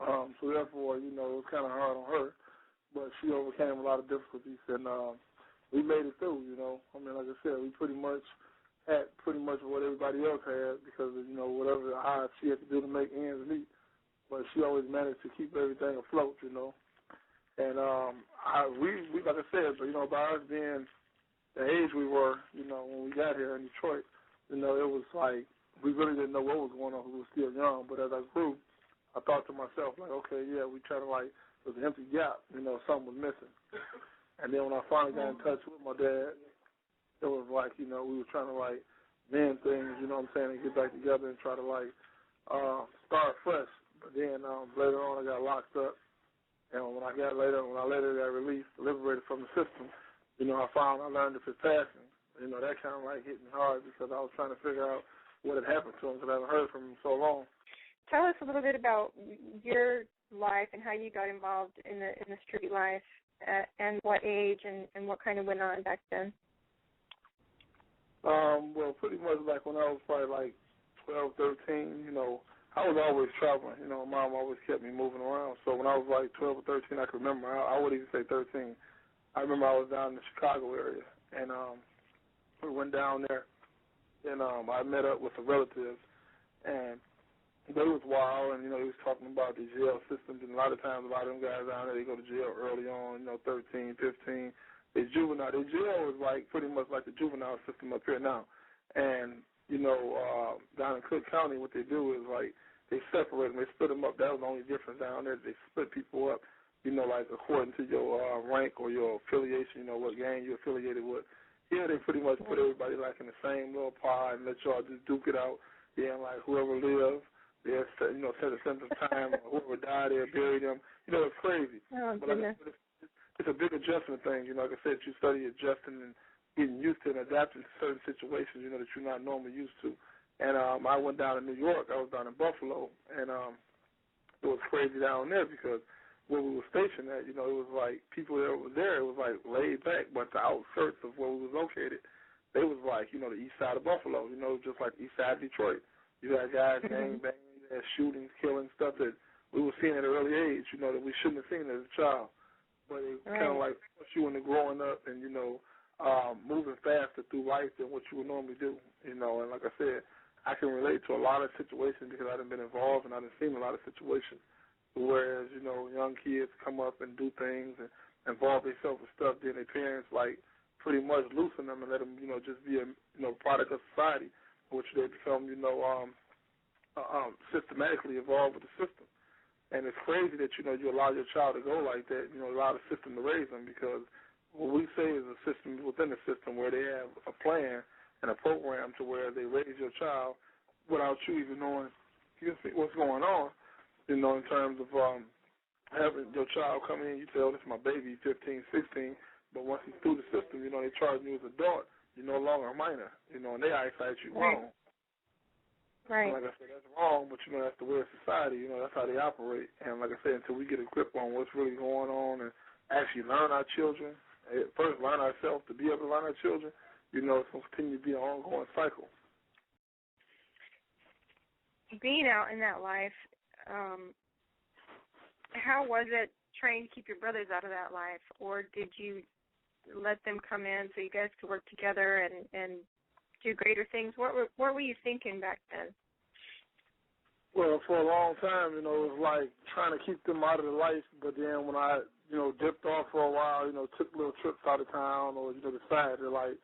So therefore, it was kind of hard on her, but she overcame a lot of difficulties, and we made it through, like I said, we pretty much had what everybody else had because of, whatever the odds she had to do to make ends meet. But she always managed to keep everything afloat, And we like I said, but by us being the age we were, when we got here in Detroit, it was like we really didn't know what was going on. We were still young, but as I grew, I thought to myself, like, okay, yeah, we try to there's an empty gap, something was missing. And then when I finally got in touch with my dad, it was like, we were trying to mend things, and get back together and try to start fresh. But then later on, I got locked up, and when I later got released, liberated from the system, I learned of his passing. That kind of hit me hard because I was trying to figure out what had happened to him because I haven't heard from him so long. Tell us a little bit about your life and how you got involved in the street life, and what age and what kind of went on back then. Well, pretty much when I was probably 12, 13, I was always traveling. My mom always kept me moving around. So when I was 12 or 13, I can remember. I would even say 13. I remember I was down in the Chicago area, and we went down there, and I met up with the relatives, and they was wild, and, he was talking about the jail systems, and a lot of times a lot of them guys down there, they go to jail early on, 13, 15. They juvenile. Their jail was pretty much like the juvenile system up here now. And, down in Cook County, what they do is, they separate them. They split them up. That was the only difference down there. They split people up, according to your rank or your affiliation, what gang you're affiliated with. Here they pretty much put everybody, in the same little pod and let y'all just duke it out. Yeah, and, whoever lives, they'll set a sense of time. Or whoever died, they'll bury them. It's crazy. Oh, but it's a big adjustment thing. Like I said, you study adjusting and getting used to and adapting to certain situations, that you're not normally used to. And I went down to New York. I was down in Buffalo, and it was crazy down there because where we were stationed at, it was people that were there, it was laid back, but the outskirts of where we was located, they was the east side of Buffalo, just like the east side of Detroit. You had guys gang banging, you had shootings, killing, stuff that we were seeing at an early age, that we shouldn't have seen as a child. But it kind of push you into growing up and, moving faster through life than what you would normally do, and like I said, I can relate to a lot of situations because I've been involved and I've seen a lot of situations. Whereas, young kids come up and do things and involve themselves with stuff, then their parents, pretty much loosen them and let them, just be a product of society, which they become, systematically involved with the system. And it's crazy that, you allow your child to go like that, allow the system to raise them, because what we say is a system within the system where they have a plan and a program to where they raise your child without you even knowing what's going on, in terms of having your child come in, you tell, this is my baby, 15, 16, but once he's through the system, they charge you as an adult, you're no longer a minor, and they eyesight you wrong. Right. And like I said, that's wrong, but that's the way of society, that's how they operate. And like I said, until we get a grip on what's really going on and actually learn our children, first learn ourselves to be able to learn our children, it's going to continue to be an ongoing cycle. Being out in that life, how was it trying to keep your brothers out of that life, or did you let them come in so you guys could work together and do greater things? What were you thinking back then? Well, for a long time, it was trying to keep them out of the life, but then when I, dipped off for a while, took little trips out of town or, decided to,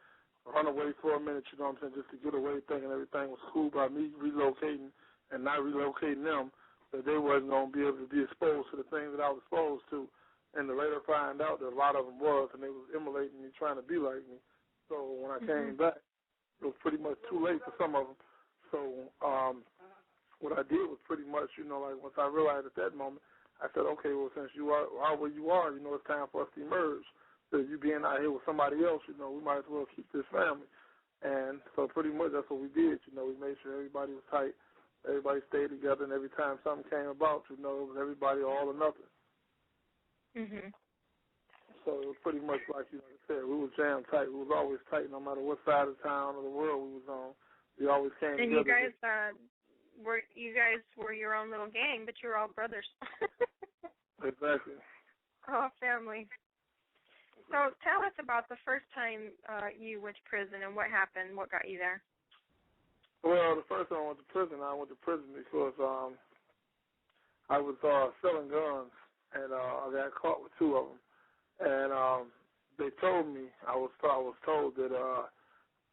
run away for a minute, just to get away, thinking everything was cool by me relocating and not relocating them, that they wasn't going to be able to be exposed to the things that I was exposed to. And to later find out that a lot of them was, and they was emulating me, trying to be like me. So when I came back, it was pretty much too late for some of them. So what I did was pretty much, once I realized at that moment, I said, okay, well, since you are where you are, it's time for us to emerge. So you being out here with somebody else, we might as well keep this family. And so pretty much that's what we did. We made sure everybody was tight, everybody stayed together, and every time something came about, it was everybody all or nothing. Mhm. So it was pretty much like I said, we was jam tight. We was always tight, no matter what side of town or the world we was on. We always came together. And you guys were your own little gang, but you were all brothers. Exactly. Oh, family. So tell us about the first time you went to prison and what happened. What got you there? Well, the first time I went to prison because I was selling guns at I got caught with 2 of them, and they told me I was told that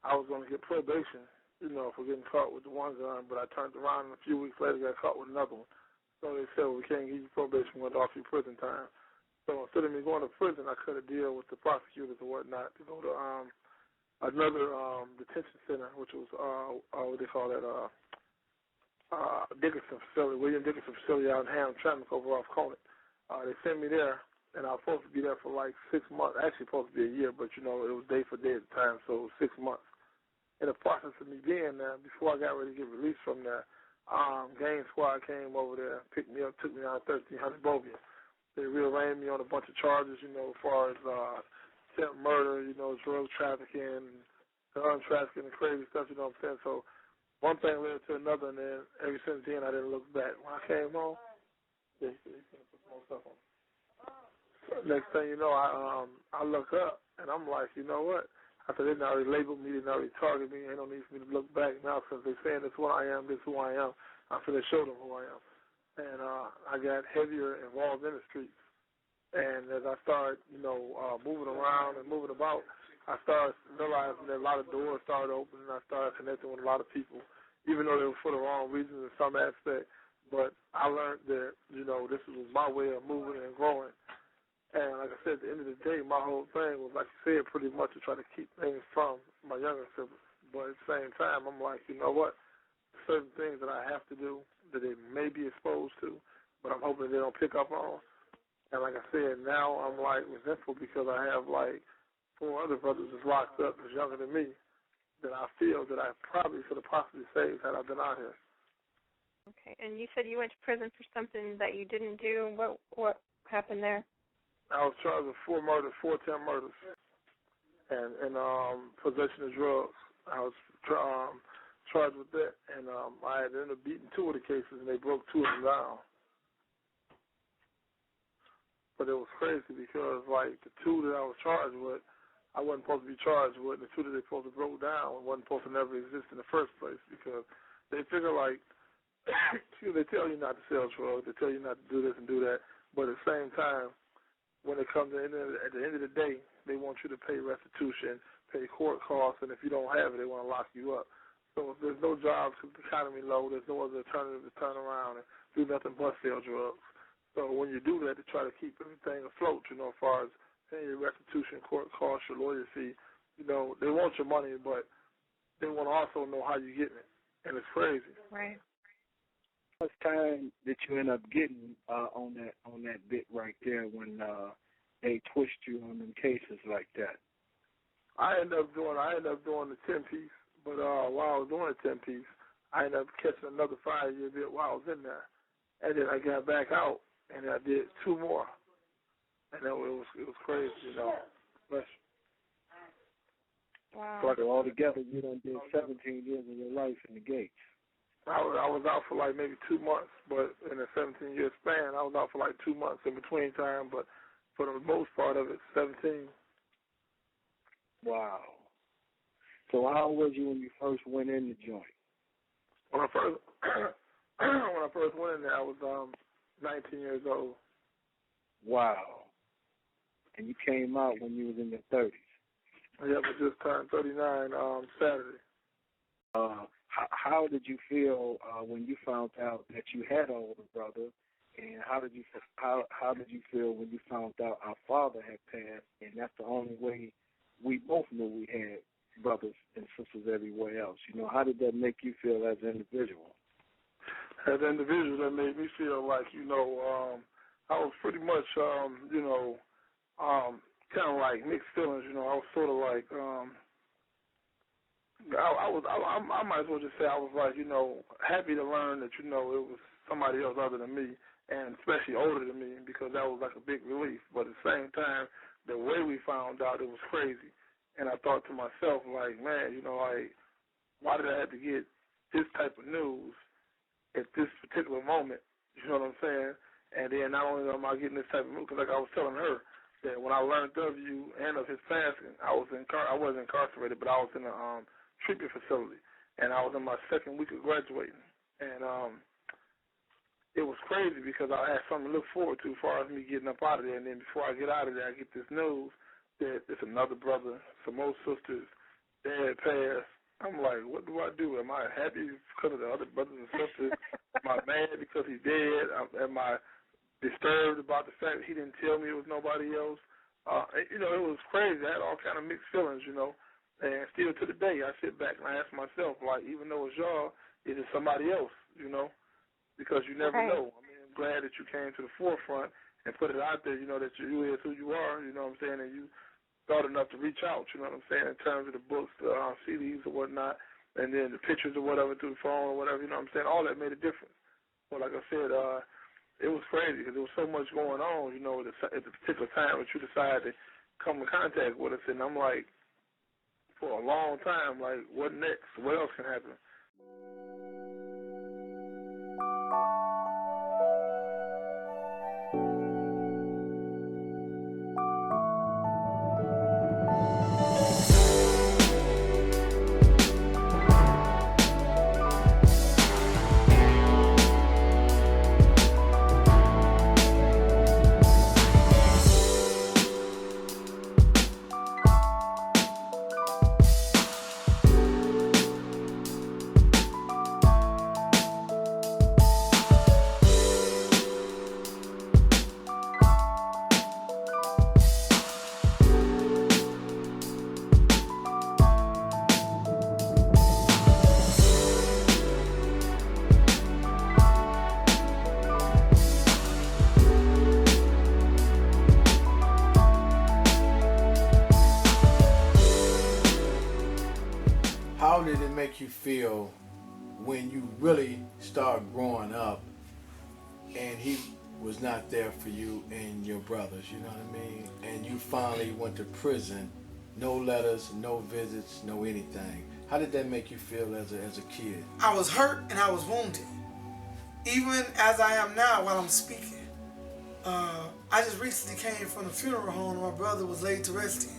I was going to get probation, for getting caught with the one gun, but I turned around and a few weeks later got caught with another one. So they said, well, we can't give you probation, we're going to offer you prison time. So instead of me going to prison, I cut a deal with the prosecutors and whatnot to go to another detention center, which was what they call that, Dickinson facility, William Dickinson facility out in Hamtramck over off Conant. They sent me there, and I was supposed to be there for like 6 months. Actually, supposed to be a year, but it was day for day at the time, so it was 6 months. In the process of me being there, before I got ready to get released from there, gang squad came over there, picked me up, took me down to 1300 Bovian. They rearranged me on a bunch of charges, as far as attempt murder, drug trafficking, gun trafficking, and crazy stuff, you know what I'm saying? So one thing led to another, and then ever since then I didn't look back. When I came home, they put more stuff on. So next thing you know, I look up, and I'm like, you know what? I said, they didn't already label me, they didn't already target me, ain't no need for me to look back now because they're saying this is what I am, this is who I am. I'm going to show them who I am. And I got heavier involved in the streets. And as I started, moving around and moving about, I started realizing that a lot of doors started opening, and I started connecting with a lot of people, even though they were for the wrong reasons in some aspect. But I learned that, this was my way of moving and growing. And like I said, at the end of the day, my whole thing was, like you said, pretty much to try to keep things from my younger siblings. But at the same time, I'm like, you know what? Certain things that I have to do that they may be exposed to, but I'm hoping they don't pick up on. And like I said, now I'm like resentful because I have like 4 other brothers that's locked up that's younger than me that I feel that I probably could have possibly saved had I been out here. Okay, and you said you went to prison for something that you didn't do. What happened there? I was charged with 4 murders, 4 attempt murders, and possession of drugs. I was charged with that, and I had ended up beating 2 of the cases, and they broke 2 of them down. But it was crazy because, like, the 2 that I was charged with, I wasn't supposed to be charged with, and the 2 that they supposed to broke down wasn't supposed to never exist in the first place because they figure, like, they tell you not to sell drugs, they tell you not to do this and do that, but at the same time, when it comes to at the end of the day, they want you to pay restitution, pay court costs, and if you don't have it, they want to lock you up. So if there's no jobs, because the economy low, there's no other alternative to turn around and do nothing but sell drugs. So when you do that, to try to keep everything afloat, as far as paying your restitution, court costs, your lawyer fee, they want your money, but they want to also know how you're getting it, and it's crazy. Right. How much time did you end up getting on that bit right there when they twist you on them cases like that? I ended up doing the 10-piece, but while I was doing the 10-piece, I ended up catching another 5-year bit while I was in there, and then I got back out. And I did 2 more, and it was crazy, But wow. So altogether, you done did 17 years of your life in the gates. I was out for like maybe 2 months, but in a 17-year span, I was out for like 2 months in between time. But for the most part of it, 17. Wow. So how old was you when you first went in the joint? When I first went in there, I was 19 years old. Wow. And you came out when you was in your 30s. Yeah, I just turned 39 Saturday. How did you feel when you found out that you had an older brother, and how did you feel when you found out our father had passed, and that's the only way we both knew we had brothers and sisters everywhere else? How did that make you feel as an individual? As an individual, that made me feel like, I was pretty much, kind of like mixed feelings. I was sort of like, I might as well just say I was like, happy to learn that, it was somebody else other than me, and especially older than me, because that was like a big relief. But at the same time, the way we found out, it was crazy. And I thought to myself, like, man, why did I have to get this type of news at this particular moment? You know what I'm saying? And then not only am I getting this type of news, because like I was telling her, that when I learned of you and of his passing, I wasn't incarcerated, but I was in a treatment facility, and I was in my 2nd week of graduating. And it was crazy because I had something to look forward to as far as me getting up out of there. And then before I get out of there, I get this news that it's another brother, some old sisters, dad passed. I'm like, what do I do? Am I happy because of the other brothers and sisters? Am I mad because he's dead? Am I disturbed about the fact that he didn't tell me it was nobody else? It was crazy. I had all kind of mixed feelings, And still to the day, I sit back and I ask myself, like, even though it's y'all, is it somebody else, Because you never know. I mean, I'm glad that you came to the forefront and put it out there, that you is who you are, you know what I'm saying, and you thought enough to reach out, you know what I'm saying, in terms of the books, the CDs or whatnot, and then the pictures or whatever through the phone or whatever, you know what I'm saying, all that made a difference. But like I said, it was crazy because there was so much going on, at the particular time that you decided to come in contact with us, and I'm like, for a long time, like, what next? What else can happen? How did it make you feel when you really start growing up and he was not there for you and your brothers, you know what I mean? And you finally went to prison, no letters, no visits, no anything. How did that make you feel as a kid? I was hurt and I was wounded. Even as I am now while I'm speaking. I just recently came from the funeral home my brother was laid to rest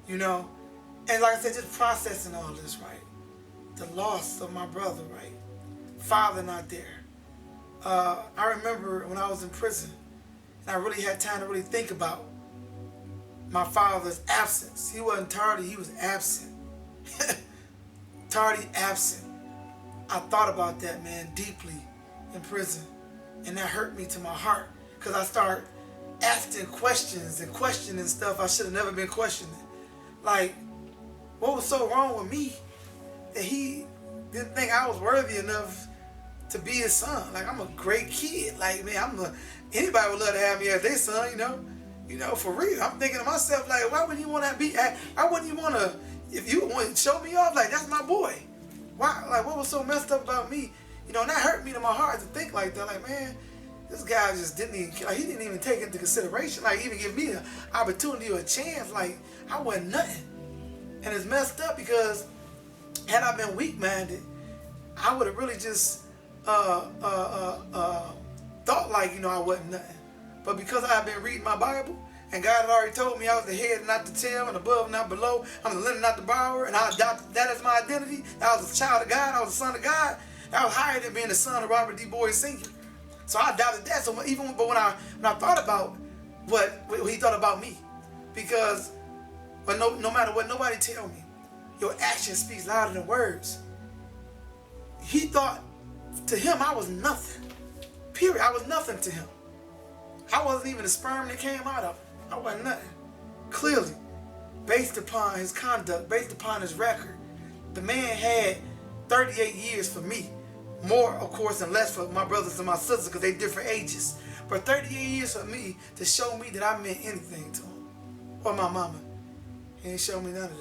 in, And like I said, just processing all this, right? The loss of my brother, right? Father not there. I remember when I was in prison, and I really had time to really think about my father's absence. He wasn't tardy, he was absent. Tardy, absent. I thought about that, man, deeply in prison. And that hurt me to my heart, because I started asking questions and questioning stuff I should have never been questioning. Like, what was so wrong with me that he didn't think I was worthy enough to be his son? Like, I'm a great kid. Like, man, anybody would love to have me as their son, for real. I'm thinking to myself, like, why wouldn't you want to be, I wouldn't you want to, if you want to show me off, like, that's my boy. Why, like, what was so messed up about me? And that hurt me to my heart to think like that. Like, man, this guy just didn't even take into consideration, like, even give me an opportunity or a chance. Like, I wasn't nothing. And it's messed up because had I been weak-minded, I would have really just thought like, I wasn't nothing. But because I've been reading my Bible, and God had already told me I was the head, not the tail, and above, not below, I'm the lender, not the borrower, and I adopted that as my identity. I was a child of God, I was a son of God. I was higher than being the son of Robert D. Boyd Sr. So I adopted that. So when I thought about what he thought about me, because no matter what nobody tell me, your action speaks louder than words. He thought, to him, I was nothing. Period. I was nothing to him. I wasn't even the sperm that came out of him. I wasn't nothing. Clearly, based upon his conduct, based upon his record, the man had 38 years for me. More, of course, than less for my brothers and my sisters because they different ages. But 38 years for me to show me that I meant anything to him. Or my mama. He ain't show me none of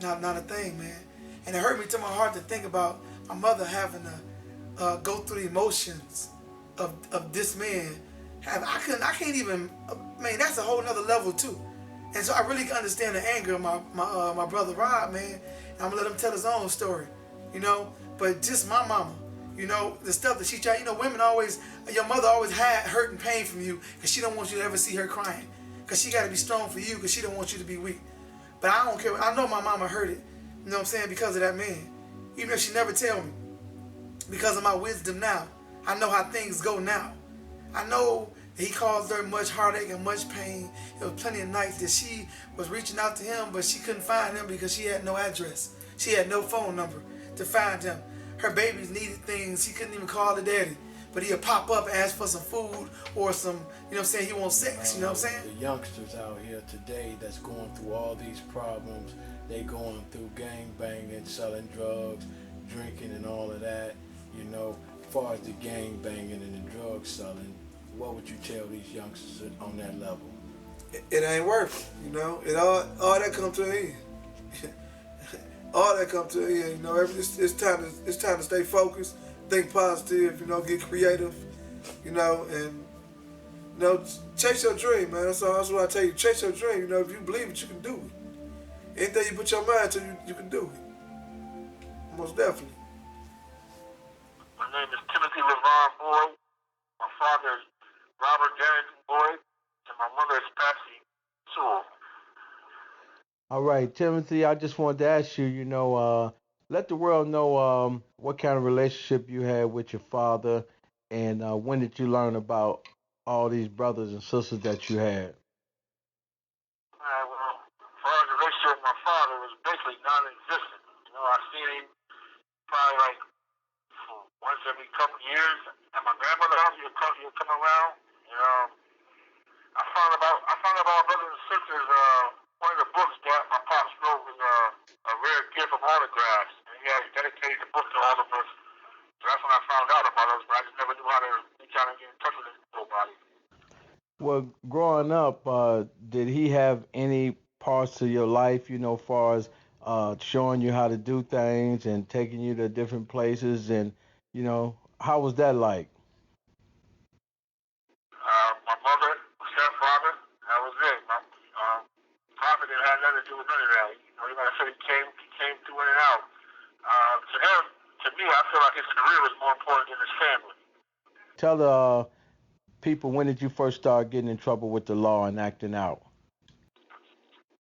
that. Not a thing, man. And it hurt me to my heart to think about my mother having to go through the emotions of this man. I can't even, man, that's a whole nother level too. And so I really can understand the anger of my brother Rob, man. And I'm gonna let him tell his own story, But just my mama, the stuff that she tried, women always, your mother always had hurt and pain from you because she don't want you to ever see her crying. Because she got to be strong for you because she don't want you to be weak. But I don't care. I know my mama hurt it, because of that man. Even if she never tell me. Because of my wisdom now, I know how things go now. I know he caused her much heartache and much pain. There was plenty of nights that she was reaching out to him, but she couldn't find him because she had no address. She had no phone number to find him. Her babies needed things. She couldn't even call the daddy. But he'll pop up, ask for some food or some, you know what I'm saying, he wants sex, you know what I'm saying? The youngsters out here today that's going through all these problems, they going through gang banging, selling drugs, drinking and all of that, you know. As far as the gang banging and the drug selling, what would you tell these youngsters on that level? It ain't worth it, you know. It all that come to an end. All that come to an end, you know. It's time to stay focused, think positive, you know, get creative, you know, and you know, chase your dream, man. That's what I tell you. Chase your dream. You know, if you believe it, you can do it. Anything you put your mind to, you can do it. Most definitely. My name is Timothy LeVon Boyd. My father is Robert Darrington Boyd, and my mother is Patsy Sewell. All right, Timothy, I just wanted to ask you, you know, let the world know what kind of relationship you had with your father and when did you learn about all these brothers and sisters that you had? Well, as far as the relationship with my father, it was basically non-existent. You know, I seen him probably like once every couple of years. At my grandmother's house, he'd come around. You know, I found about my brothers and sisters. One of the books that my pops wrote was a rare gift of autographs, and he had dedicated the book to all of us. So that's when I found out about us, but I just never knew how to reach out and get in touch with nobody. Well, growing up, did he have any parts of your life, you know, far as showing you how to do things and taking you to different places, and you know, how was that like? My mother, my stepfather, that was it. My father didn't have nothing to do with none of that. You know, like I said, he came through in and out. To him, to me, I feel like his career was more important than his family. Tell the people, when did you first start getting in trouble with the law and acting out?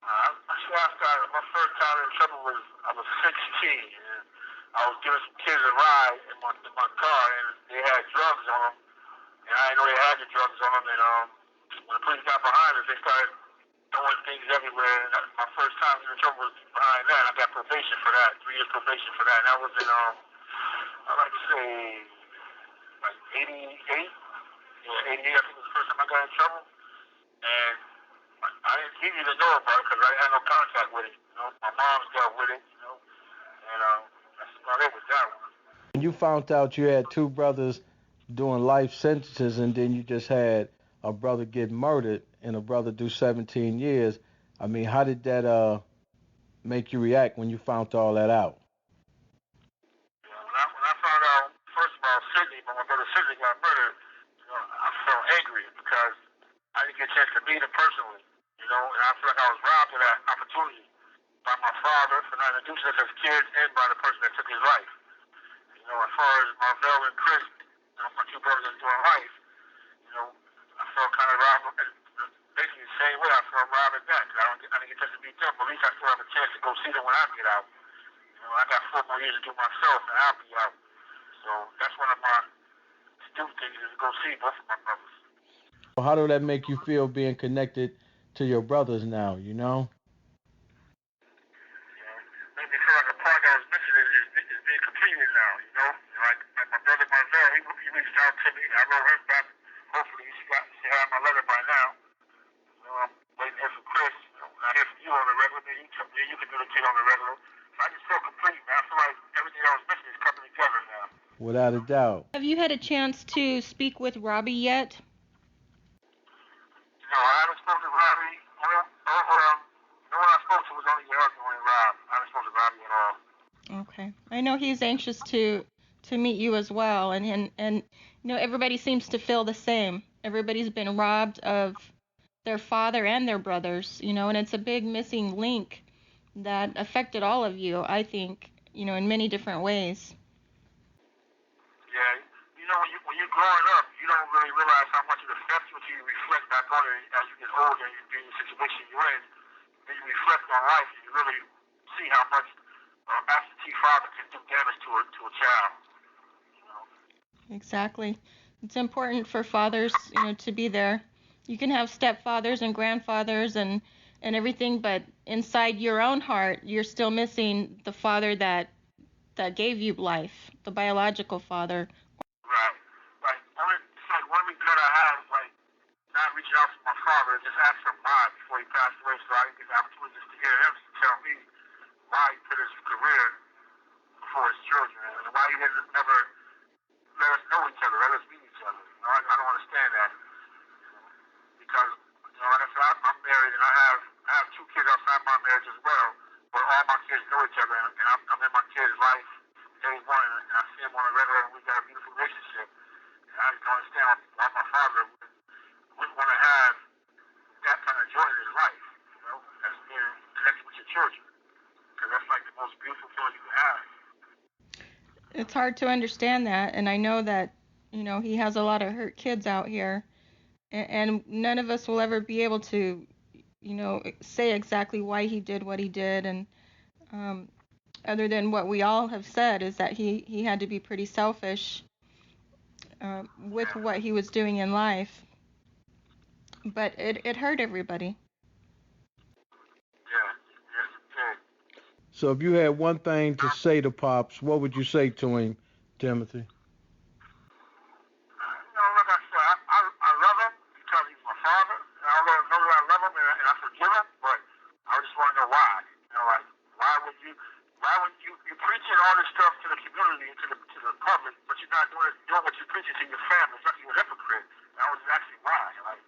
My first time in trouble was I was 16, and I was giving some kids a ride in my car, and they had drugs on them, and I didn't know they had the drugs on them, and when the police got behind us, they started throwing things everywhere, and my first time in trouble was behind that. I got probation for that, 3 years probation for that, and that was in, I'd like to say, like 88? Yeah, 88, I think was the first time I got in trouble, and he didn't even know about it because I had no contact with it. You know, my mom's dealt with it, you know, and that's about it with that one. When you found out you had 2 brothers doing life sentences and then you just had a brother get murdered and a brother do 17 years, I mean, how did that make you react when you found all that out? Yeah, when I found out, first of all, when my brother Sidney got murdered, you know, I felt angry because I didn't get a chance to meet him personally. You know, and I feel like I was robbed of that opportunity by my father for not introducing us as kids and by the person that took his life. You know, as far as Marvell and Chris, you know, my 2 brothers that's doing life, you know, I felt kind of robbed, basically the same way I felt robbed at that, because I didn't get a chance to meet them, but at least I still have a chance to go see them when I get out. You know, I got 4 more years to do myself, and I'll be out. So that's one of my stupid things is to go see both of my brothers. How did that make you feel being connected to your brothers now, you know? Made me feel like a part that was missing is being completed now, you know? Like my brother Marvell, he reached out to me. I wrote him back. Hopefully she had my letter by now. You know, I'm waiting here for Chris. You know, when I hear from you on the regular, then you communicate on the regular. So I just feel complete, man. I feel like everything that was missing is coming together now. Without a doubt. Have you had a chance to speak with Robbie yet? No, I haven't spoken to Robbie. No one I spoke to was only your husband, only Rob. I haven't spoken to Robbie at all. Okay. I know he's anxious to meet you as well, and you know, everybody seems to feel the same. Everybody's been robbed of their father and their brothers, you know, and it's a big missing link that affected all of you, I think, you know, in many different ways. Yeah, you know, when you're growing up, you don't really realize how much it affects you until you reflect back on it as you get older and you're in the situation you're in. Then you reflect on life and you really see how much absentee father can do damage to a child. You know? Exactly. It's important for fathers, to be there. You can have stepfathers and grandfathers and everything, but inside your own heart, you're still missing the father that gave you life, the biological father. Right. Like, it's like one regret I have, like, not reaching out to my father and just asking him why before he passed away, so I didn't get the opportunity just to hear him tell me why he put his career before his children, and why he didn't never let us know each other, let us meet each other. I don't understand that. Because, like I said, I'm married and I have two kids outside my marriage as well, but all my kids know each other, and I'm in my kids' life day one, and I see them on a regular, and we got a beautiful relationship. And I just don't understand why my father wouldn't want to have that kind of joy in his life, as being connected with your children. Because that's like the most beautiful feeling you can have. It's hard to understand that, and I know that, he has a lot of hurt kids out here, and none of us will ever be able to, say exactly why he did what he did, and other than what we all have said is that he had to be pretty selfish with what he was doing in life, but it hurt everybody. So if you had one thing to say to Pops, what would you say to him, Timothy? Like I said, I love him because he's my father, and I know that I love him and I forgive him, but I just want to know why. Like, why would you preaching all this stuff to the community and to the public, but you're not doing what you're preaching to your family? It's like you're a hypocrite. And I was asking why,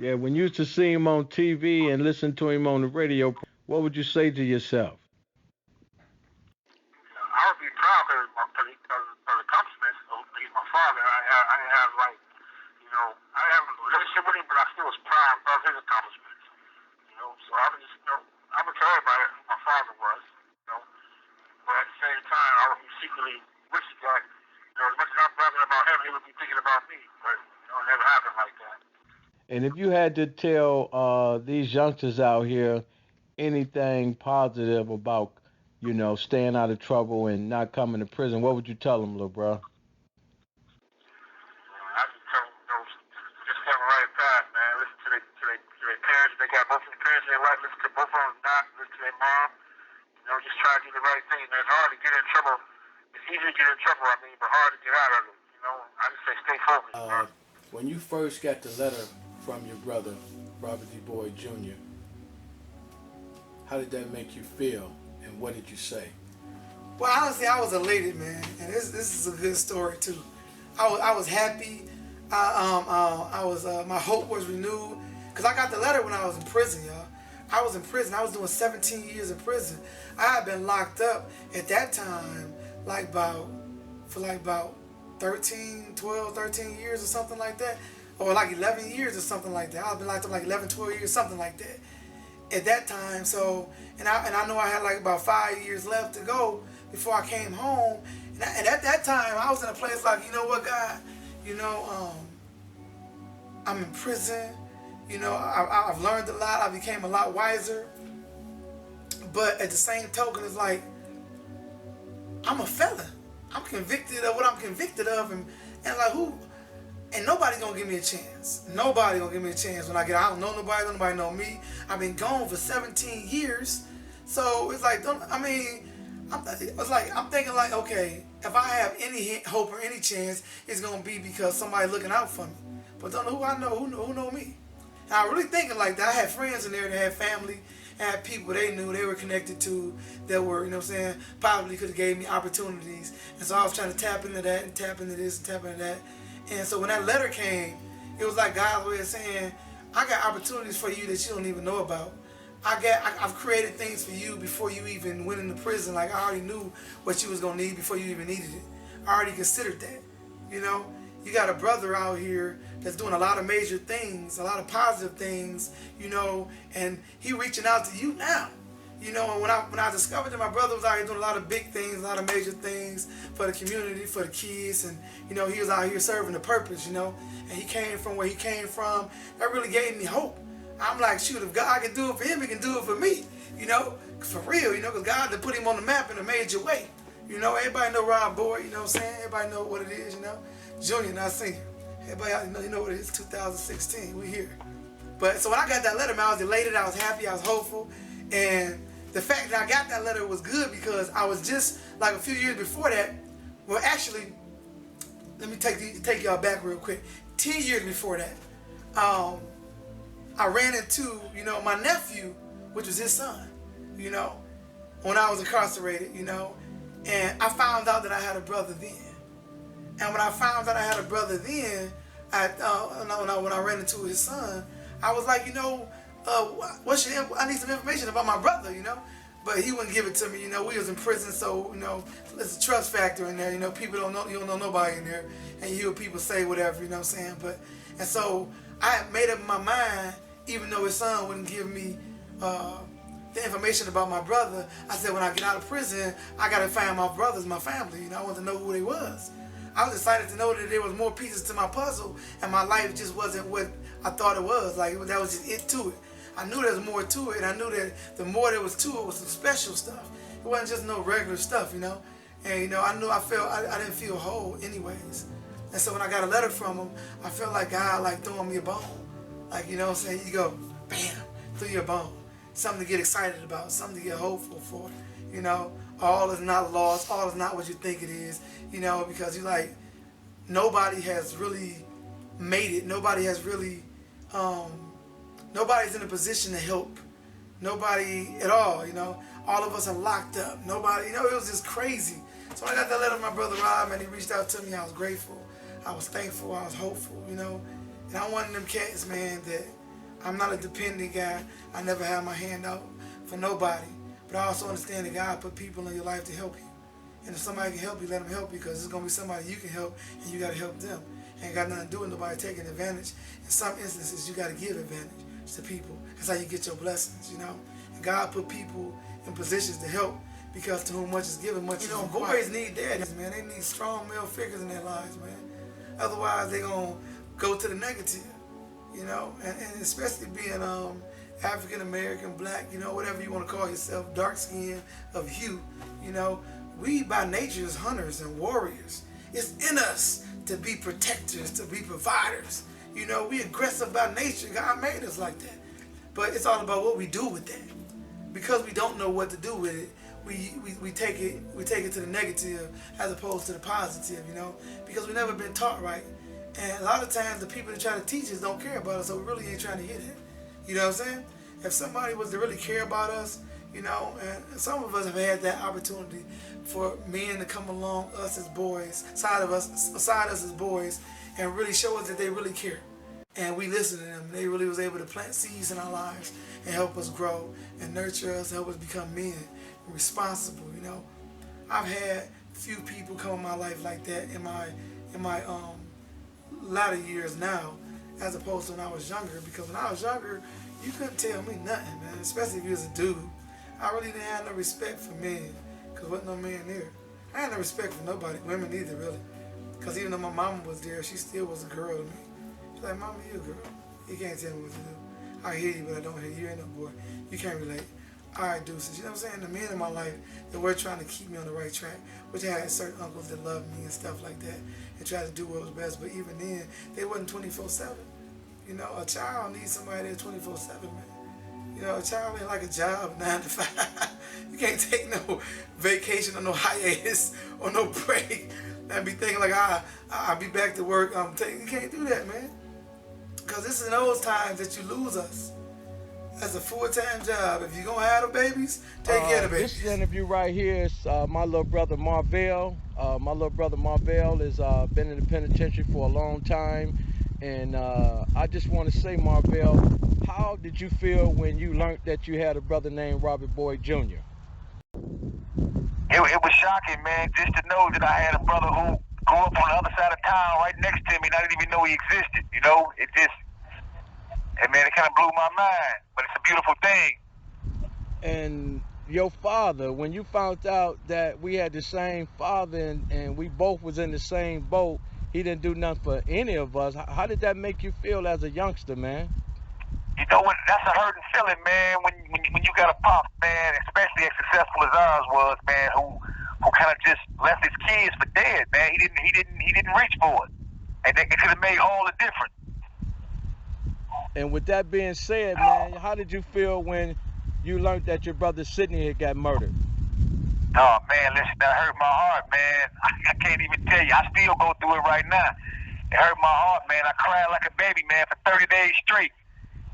Yeah, when you used to see him on TV and listen to him on the radio, what would you say to yourself? I would be proud because of the compliments. He's my father. I didn't have I didn't have a relationship with him, but I still was proud of his accomplishments. So I would just, I would tell everybody who my father was. But at the same time, I would be secretly wishing that, as much as I'm bragging about him, he would be thinking about me. But it never happened like that. And if you had to tell these youngsters out here anything positive about, staying out of trouble and not coming to prison, what would you tell them, little bro? I just tell them, just stay on the right path, man. Listen to their parents. They got both of their parents in their life. Listen to both of them, not listen to their mom. Just try to do the right thing, man. It's hard to get in trouble. It's easy to get in trouble, but hard to get out of it. I just say stay focused. When you first got the letter from your brother, Robert D. Boyd Jr., how did that make you feel, and what did you say? Well, honestly, I was elated, man, and this is a good story too. I was happy. I was my hope was renewed because I got the letter when I was in prison, y'all. I was in prison. I was doing 17 years in prison. I had been locked up at that time, for about 13 years or something like that, or like 11 years or something like that. I've been locked up like 11, 12 years, something like that at that time. So, and I know I had like about 5 years left to go before I came home. And at that time, I was in a place like, you know what, God, I'm in prison. I've learned a lot. I became a lot wiser. But at the same token, it's like, I'm a felon. I'm convicted of what I'm convicted of. And like, who? And nobody's going to give me a chance. Nobody going to give me a chance when I get out. I don't know nobody know me. I've been gone for 17 years. So it's like, I'm thinking like, okay, if I have any hope or any chance, it's going to be because somebody's looking out for me. But don't know who I know, who know me. And I really thinking like that. I had friends in there that had family, had people they knew they were connected to that were, probably could have gave me opportunities. And so I was trying to tap into that and tap into this and tap into that. And so when that letter came, it was like God's way of saying, I got opportunities for you that you don't even know about. I've created things for you before you even went into prison. Like I already knew what you was gonna need before you even needed it. I already considered that. You got a brother out here that's doing a lot of major things, a lot of positive things, and he reaching out to you now. And when I discovered that my brother was out here doing a lot of big things, a lot of major things for the community, for the kids, and he was out here serving the purpose, and he came from where he came from. That really gave me hope. I'm like, shoot, if God can do it for him, he can do it for me, for real, because God had put him on the map in a major way, You know, everybody know Rob Boyd, you know what I'm saying? Everybody know what it is, you know? Junior, not senior. Everybody you know what it is, 2016, we here. But so when I got that letter, man, I was elated, I was happy, I was hopeful. And the fact that I got that letter was good because I was just, like a few years before that, well actually, let me take y'all back real quick. 10 years before that, I ran into, you know, my nephew, which was his son, you know, when I was incarcerated, you know, and I found out that I had a brother then. And when I found out I had a brother then, when I ran into his son, I was like, you know, I need some information about my brother, you know. But he wouldn't give it to me, you know. We was in prison, so, you know, there's a trust factor in there, you know. People don't know, you don't know nobody in there. And you hear people say whatever, you know what I'm saying? And so I had made up my mind, even though his son wouldn't give me the information about my brother, I said when I get out of prison, I got to find my brothers, my family, you know. I wanted to know who they was. I was excited to know that there was more pieces to my puzzle and my life just wasn't what I thought it was. Like, that was just it to it. I knew there was more to it, and I knew that the more there was to it was some special stuff. It wasn't just no regular stuff, you know. And, you know, I didn't feel whole anyways. And so when I got a letter from him, I felt like God, like, throwing me a bone. Like, you know what I'm saying? You go, bam, through your bone. Something to get excited about, something to get hopeful for, you know. All is not lost, all is not what you think it is, you know, because you're like, nobody has really made it. Nobody has really, nobody's in a position to help. Nobody at all, you know. All of us are locked up. Nobody, you know, it was just crazy. So when I got that letter from my brother Rob, and he reached out to me, I was grateful. I was thankful. I was hopeful, you know. And I'm one of them cats, man, that I'm not a dependent guy. I never had my hand out for nobody. But I also understand that God put people in your life to help you. And if somebody can help you, let them help you, because there's going to be somebody you can help, and you got to help them. Ain't got nothing to do with nobody taking advantage. In some instances, you got to give advantage to people. That's how you get your blessings, you know. And God put people in positions to help, because to whom much is given, much is required. Boys need daddies, man. They need strong male figures in their lives, man. Otherwise, they're going to go to the negative, you know. And especially being African American, black, you know, whatever you want to call yourself, dark skin of hue, you know. We by nature is hunters and warriors. It's in us to be protectors, to be providers. You know, we aggressive by nature. God made us like that. But it's all about what we do with that. Because we don't know what to do with it, we take it to the negative as opposed to the positive, you know, because we've never been taught right. And a lot of times the people that try to teach us don't care about us, so we really ain't trying to hear that. You know what I'm saying? If somebody was to really care about us, you know, and some of us have had that opportunity for men to come along, us as boys, side us as boys, and really show us that they really care. And we listen to them. They really was able to plant seeds in our lives and help us grow and nurture us, help us become men and responsible, you know. I've had few people come in my life like that in my latter years now, as opposed to when I was younger, because when I was younger, you couldn't tell me nothing, man, especially if you was a dude. I really didn't have no respect for men, because wasn't no man there. I had no respect for nobody, women either, really. Because even though my mama was there, she still was a girl to me. She's like, Mama, you a girl. You can't tell me what to do. I hear you, but I don't hear you. You ain't no boy. You can't relate. All right, deuces. You know what I'm saying? The men in my life that were trying to keep me on the right track, which I had certain uncles that loved me and stuff like that, and tried to do what was best. But even then, they wasn't 24/7. You know, a child needs somebody that's 24/7, man. You know, a child ain't like a job, 9 to 5. You can't take no vacation or no hiatus or no break and be thinking like, I'll be back to work. You can't do that, man. Because this is in those times that you lose us. That's a full-time job. If you're going to have the babies, take care of the babies. This interview right here is my little brother Marvell. My little brother Marvell has been in the penitentiary for a long time. And I just want to say, Marvell, how did you feel when you learned that you had a brother named Robert Boyd Jr.? It was shocking, man, just to know that I had a brother who grew up on the other side of town right next to me, and I didn't even know he existed, you know? It kind of blew my mind, but it's a beautiful thing. And your father, when you found out that we had the same father and we both was in the same boat, he didn't do nothing for any of us. How did that make you feel as a youngster, man? You know what? That's a hurting feeling, man, when you got a pop, man, especially as successful as ours was, man, who kind of just left his kids for dead, man. He didn't reach for it, and it could have made all the difference. And with that being said, man, how did you feel when you learned that your brother Sidney had got murdered? Oh man, listen, that hurt my heart, man. I can't even tell you. I still go through it right now. It hurt my heart, man. I cried like a baby, man, for 30 days straight.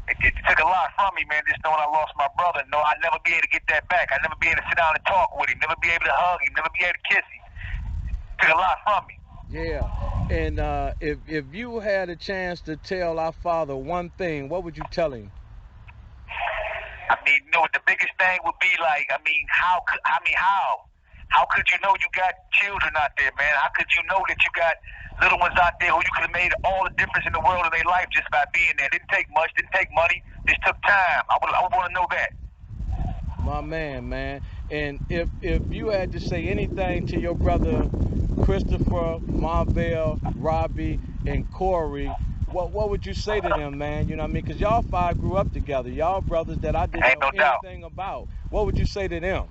It took a lot from me, man, just knowing I lost my brother. No, I'd never be able to get that back. I'd never be able to sit down and talk with him, never be able to hug him, never be able to kiss him. It took a lot from me. Yeah, and if you had a chance to tell our father one thing, what would you tell him? I mean, you know what the biggest thing would be like? How could you know you got children out there, man? How could you know that you got little ones out there who you could have made all the difference in the world of their life just by being there? Didn't take much, didn't take money, just took time. I would want to know that. My man. And if you had to say anything to your brother Christopher, Marvell, Robbie, and Corey, what would you say to them, man? You know what I mean? Because y'all five grew up together. Y'all brothers that I didn't know anything about. What would you say to them?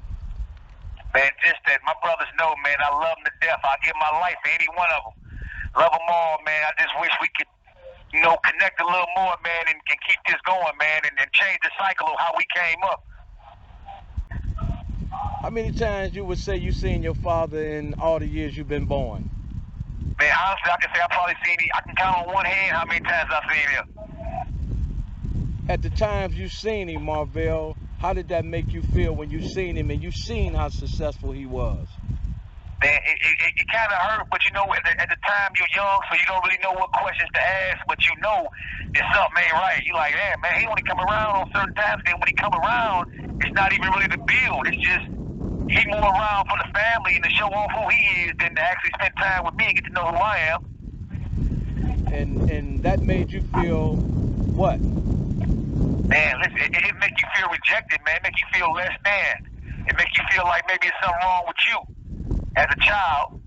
Man, just that my brothers know, man, I love them to death. I'll give my life for any one of them. Love them all, man. I just wish we could, connect a little more, man, and keep this going, man, and change the cycle of how we came up. How many times you would say you seen your father in all the years you've been born? Man, honestly, I can say I probably seen him. I can count on one hand how many times I've seen him. At the times you seen him, Marvell, how did that make you feel when you seen him and you seen how successful he was? Man, it kind of hurt, but at the time you're young, so you don't really know what questions to ask, but you know that something ain't right. You like, yeah, man, he only come around on certain times, then when he come around, it's not even really the build. It's just he more around for the family and to show off who he is than to actually spend time with me and get to know who I am. And that made you feel what? Man, listen, it make you feel rejected, man. It make you feel less than. It make you feel like maybe it's something wrong with you as a child.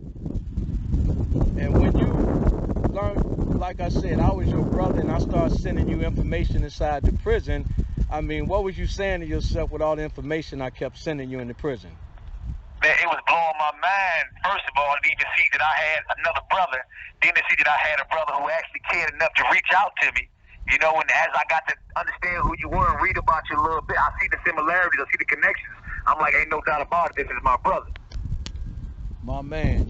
And when you learned, like I said, I was your brother and I started sending you information inside the prison, I mean, what was you saying to yourself with all the information I kept sending you in the prison? Man, it was blowing my mind, first of all, to even see that I had another brother, then to see that I had a brother who actually cared enough to reach out to me. And as I got to understand who you were and read about you a little bit, I see the similarities, I see the connections. I'm like, ain't no doubt about it, this is my brother. My man,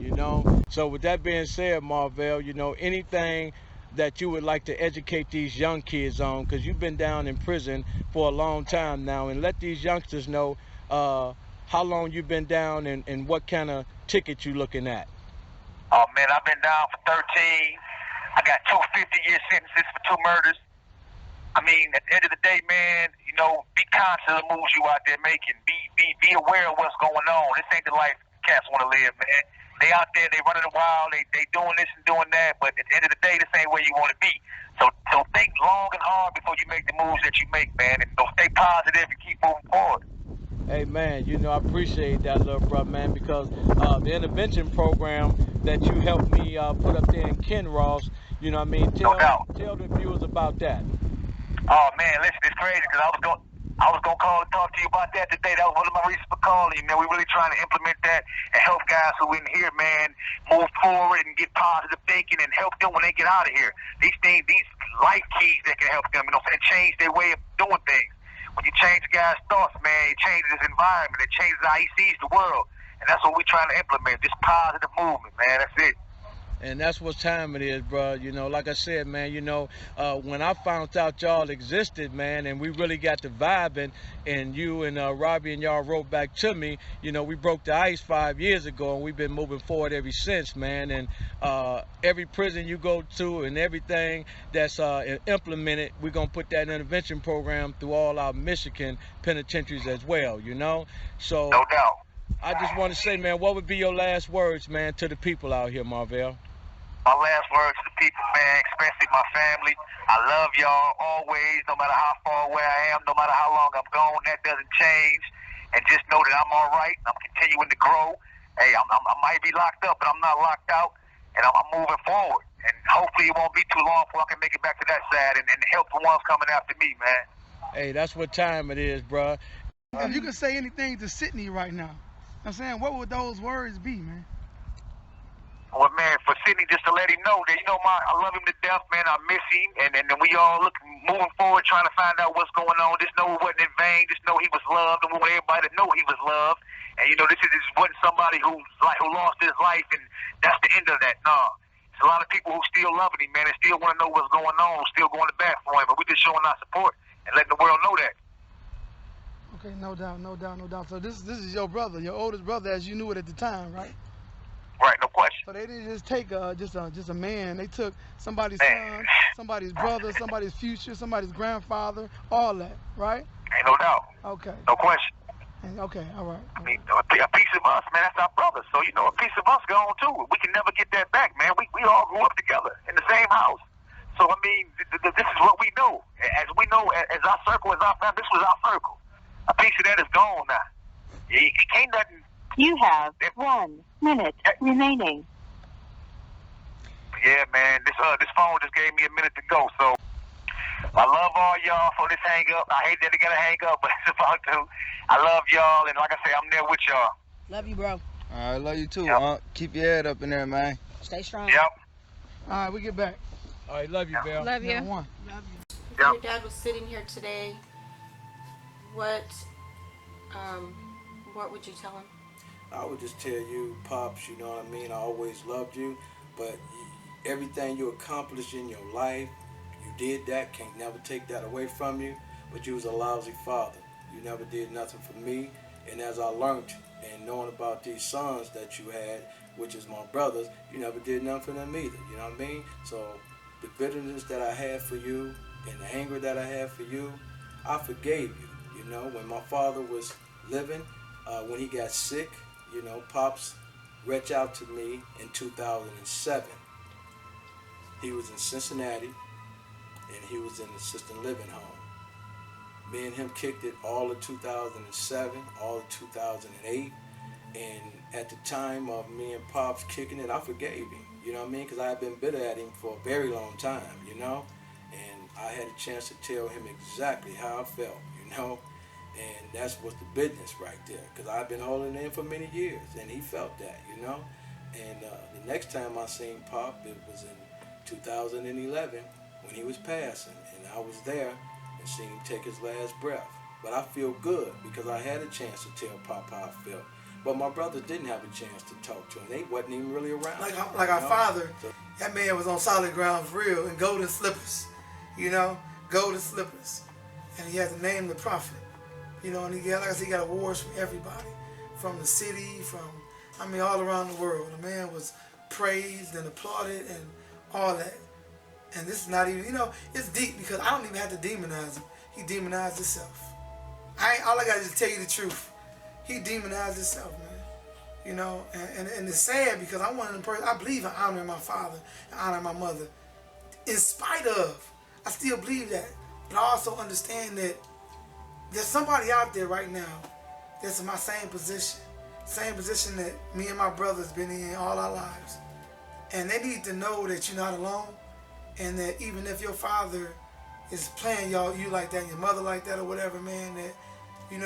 So with that being said, Marvell, anything that you would like to educate these young kids on, because you've been down in prison for a long time now, and let these youngsters know how long you've been down and what kind of ticket you looking at. Oh, man, I've been down for 13. I got 2 50-year sentences for 2 murders. I mean, at the end of the day, man, be conscious of the moves you out there making. Be aware of what's going on. This ain't the life cats want to live, man. They out there, they running wild, they doing this and doing that, but at the end of the day, this ain't where you want to be. So think long and hard before you make the moves that you make, man, and stay positive and keep moving forward. Hey, man, I appreciate that, little brother, man, because the intervention program that you helped me put up there in Kinross, no doubt. Tell the viewers about that. Oh, man, listen, it's crazy because I was going to call and talk to you about that today. That was one of my reasons for calling you, man. We're really trying to implement that and help guys who in here, man, move forward and get positive thinking and help them when they get out of here. These life keys that can help them, and change their way of doing things. When you change a guy's thoughts, man, it changes his environment. It changes how he sees the world. And that's what we're trying to implement, this positive movement, man. That's it. And that's what time it is, bro. Like I said, man, when I found out y'all existed, man, and we really got the vibing, and you and Robbie and y'all wrote back to me, we broke the ice 5 years ago, and we've been moving forward ever since, man. And every prison you go to and everything that's implemented, we're going to put that intervention program through all our Michigan penitentiaries as well, So, no doubt. I just want to say, man, what would be your last words, man, to the people out here, Marvell? My last words to the people, man, especially my family. I love y'all always, no matter how far away I am, no matter how long I'm gone. That doesn't change. And just know that I'm all right. I'm continuing to grow. Hey, I might be locked up, but I'm not locked out. And I'm moving forward. And hopefully it won't be too long before I can make it back to that side and help the ones coming after me, man. Hey, that's what time it is, bro. If you can say anything to Sidney right now, I'm saying, what would those words be, man? Well, man, for Sidney, just to let him know that, I love him to death, man. I miss him. And we all moving forward, trying to find out what's going on. Just know it wasn't in vain. Just know he was loved. And we want everybody to know he was loved. And, this wasn't somebody who lost his life, and that's the end of that. No. There's a lot of people who still loving him, man, and still want to know what's going on, still going to bat for him. But we're just showing our support and letting the world know that. Okay, no doubt. So this is your brother, your oldest brother, as you knew it at the time, right? Right, no question. So they didn't just take just a man. They took somebody's son, somebody's brother, somebody's future, somebody's grandfather, all that, right? Ain't no doubt. Okay. No question. Okay, all right. I mean, a piece of us, man, that's our brother. So, a piece of us gone too. We can never get that back, man. We all grew up together in the same house. So, I mean, this is what we know. As we know, as our circle, as our family, this was our circle. A piece of that is gone now. You can't nothing. You have 1 minute remaining. Yeah, man, this phone just gave me a minute to go. So, I love all y'all for this hang up. I hate that they gotta hang up, but it's about to. I love y'all, and like I say, I'm there with y'all. Love you, bro. All right, love you too. Yep. Keep your head up in there, man. Stay strong. Yep. All right, we get back. All right, love you, Bill. Love you. One. If your dad was sitting here today, what would you tell him? I would just tell you, Pops, you know what I mean? I always loved you, but everything you accomplished in your life, you did that, can't never take that away from you, but you was a lousy father. You never did nothing for me, and as I learned and knowing about these sons that you had, which is my brothers, you never did nothing for them either, you know what I mean? So the bitterness that I had for you and the anger that I had for you, I forgave you. When my father was living, when he got sick, Pops reached out to me in 2007. He was in Cincinnati, and he was in an assisted living home. Me and him kicked it all of 2007, all of 2008, and at the time of me and Pops kicking it, I forgave him, you know what I mean? Because I had been bitter at him for a very long time, and I had a chance to tell him exactly how I felt, and that's what's the business right there, because I've been holding it in for many years, and he felt that, and the next time I seen Pop, it was in 2011 when he was passing, and I was there and seen him take his last breath. But I feel good because I had a chance to tell Pop how I felt. But my brothers didn't have a chance to talk to him. They wasn't even really around. Like our father, that man was on solid ground for real, in golden slippers, golden slippers. And he had to name the prophet, and he got, like I said, he got awards from everybody, from the city, all around the world. The man was praised and applauded and all that. And this is not even, it's deep because I don't even have to demonize him. He demonized himself. All I got is to tell you the truth. He demonized himself, man. And it's sad because I'm one of the person, I believe in honoring my father and honoring my mother. In spite of, I still believe that. But I also understand that there's somebody out there right now that's in my same position that me and my brother's been in all our lives. And they need to know that you're not alone, and that even if your father is playing you like that, and your mother like that or whatever, man, that, you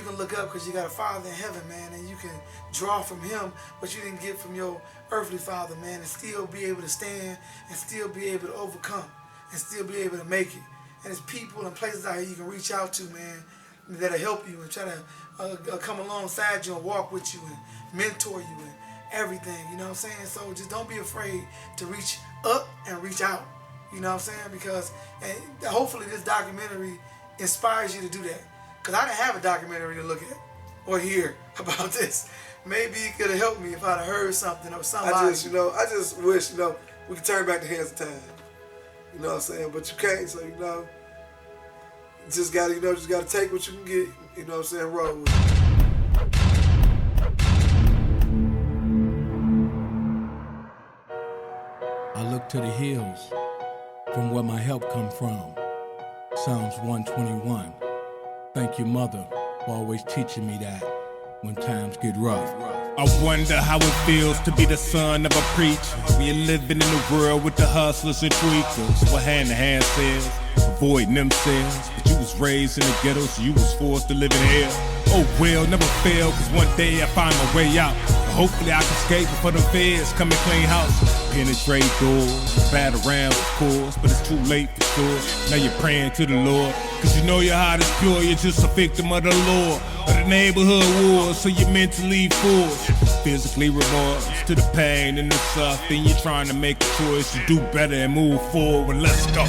can look up because you got a father in heaven, man, and you can draw from him what you didn't get from your earthly father, man, and still be able to stand and still be able to overcome and still be able to make it. And there's people and places out here you can reach out to, man, that'll help you and try to come alongside you and walk with you and mentor you and everything, you know what I'm saying? So just don't be afraid to reach up and reach out, you know what I'm saying? Because hopefully this documentary inspires you to do that. Because I didn't have a documentary to look at or hear about this. Maybe it could have helped me if I'd have heard something or somebody. I just wish, we could turn back the hands of time. You know what I'm saying? But you can't, so just gotta take what you can get, you know what I'm saying, roll with it. I look to the hills from where my help come from. Psalms 121. Thank you, Mother, for always teaching me that when times get rough. I wonder how it feels to be the son of a preacher. We're living in a world with the hustlers and tweakers, for hand-to-hand sales, avoiding themselves. But you was raised in the ghetto, so you was forced to live in hell. Oh well, never fail, cause one day I find my way out. Hopefully I can escape before the feds come and clean house. Penetrate doors, bat around of course, but it's too late for sure. Now you're praying to the Lord, cause you know your heart is pure, you're just a victim of the law, of the neighborhood wars, so you're mentally forced. Physically remorse to the pain and the suffering, you're trying to make a choice to do better and move forward. Let's go.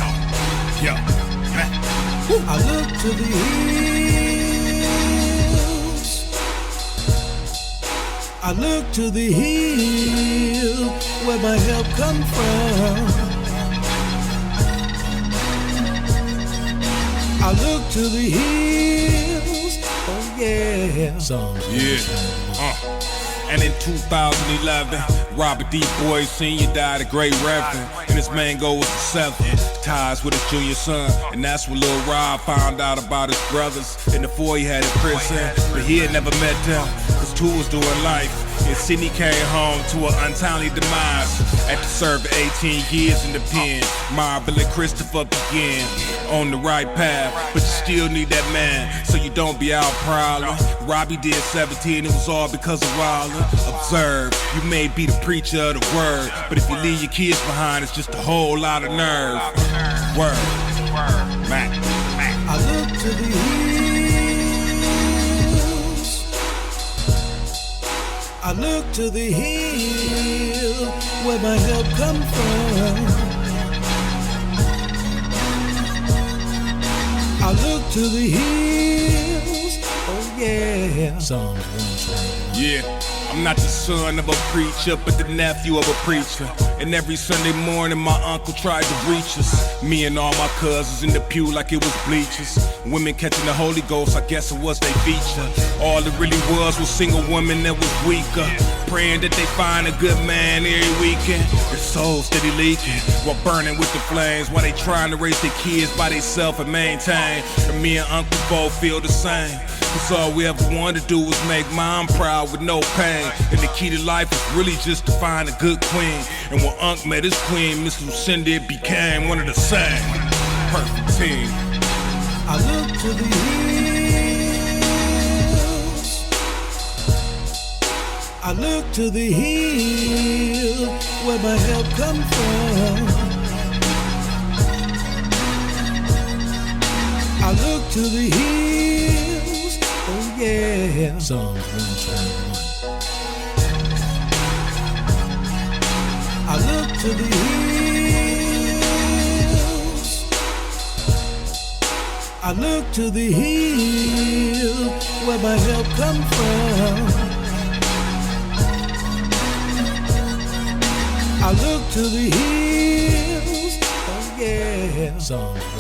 Yo. I look to the hills. I look to the hill where my help come from. I look to the hills, oh yeah. And in 2011, Robert D. Boyd Sr. died a great reverend, and his mango was the 7th. Ties with his junior son, and that's when Lil Rob found out about his brothers and the 4 he had in prison, but he had never met them, cause 2 was doing life. And Sidney came home to an untimely demise after serving 18 years in the pen. Marble and Christopher began on the right path, but you still need that man, so you don't be out prowling. Robbie did 17, it was all because of Wilder. Observe, you may be the preacher of the word, but if you leave your kids behind, it's just a whole lot of nerve. Word, Mac. I look to the hills. I look to the hill where my help come from. I look to the hills, oh yeah. Psalms 121. Yeah, I'm not the son of a preacher, but the nephew of a preacher. And every Sunday morning my uncle tried to reach us. Me and all my cousins in the pew like it was bleachers. Women catching the Holy Ghost, I guess it was they feature. All it really was single women that was weaker, praying that they find a good man every weekend. Their souls steady leaking while burning with the flames, while they trying to raise their kids by themselves and maintain. And me and Uncle both feel the same, cause all we ever wanted to do was make mom proud with no pain. And the key to life is really just to find a good queen. And when Unc met his queen, Miss Lucinda, it became one of the same. Perfect team. I look to the hills. I look to the hill where my help come from. I look to the hills, oh yeah. Psalms 121. I look to the hills. I look to the hill where my help come from. I look to the hills, oh yeah. Psalms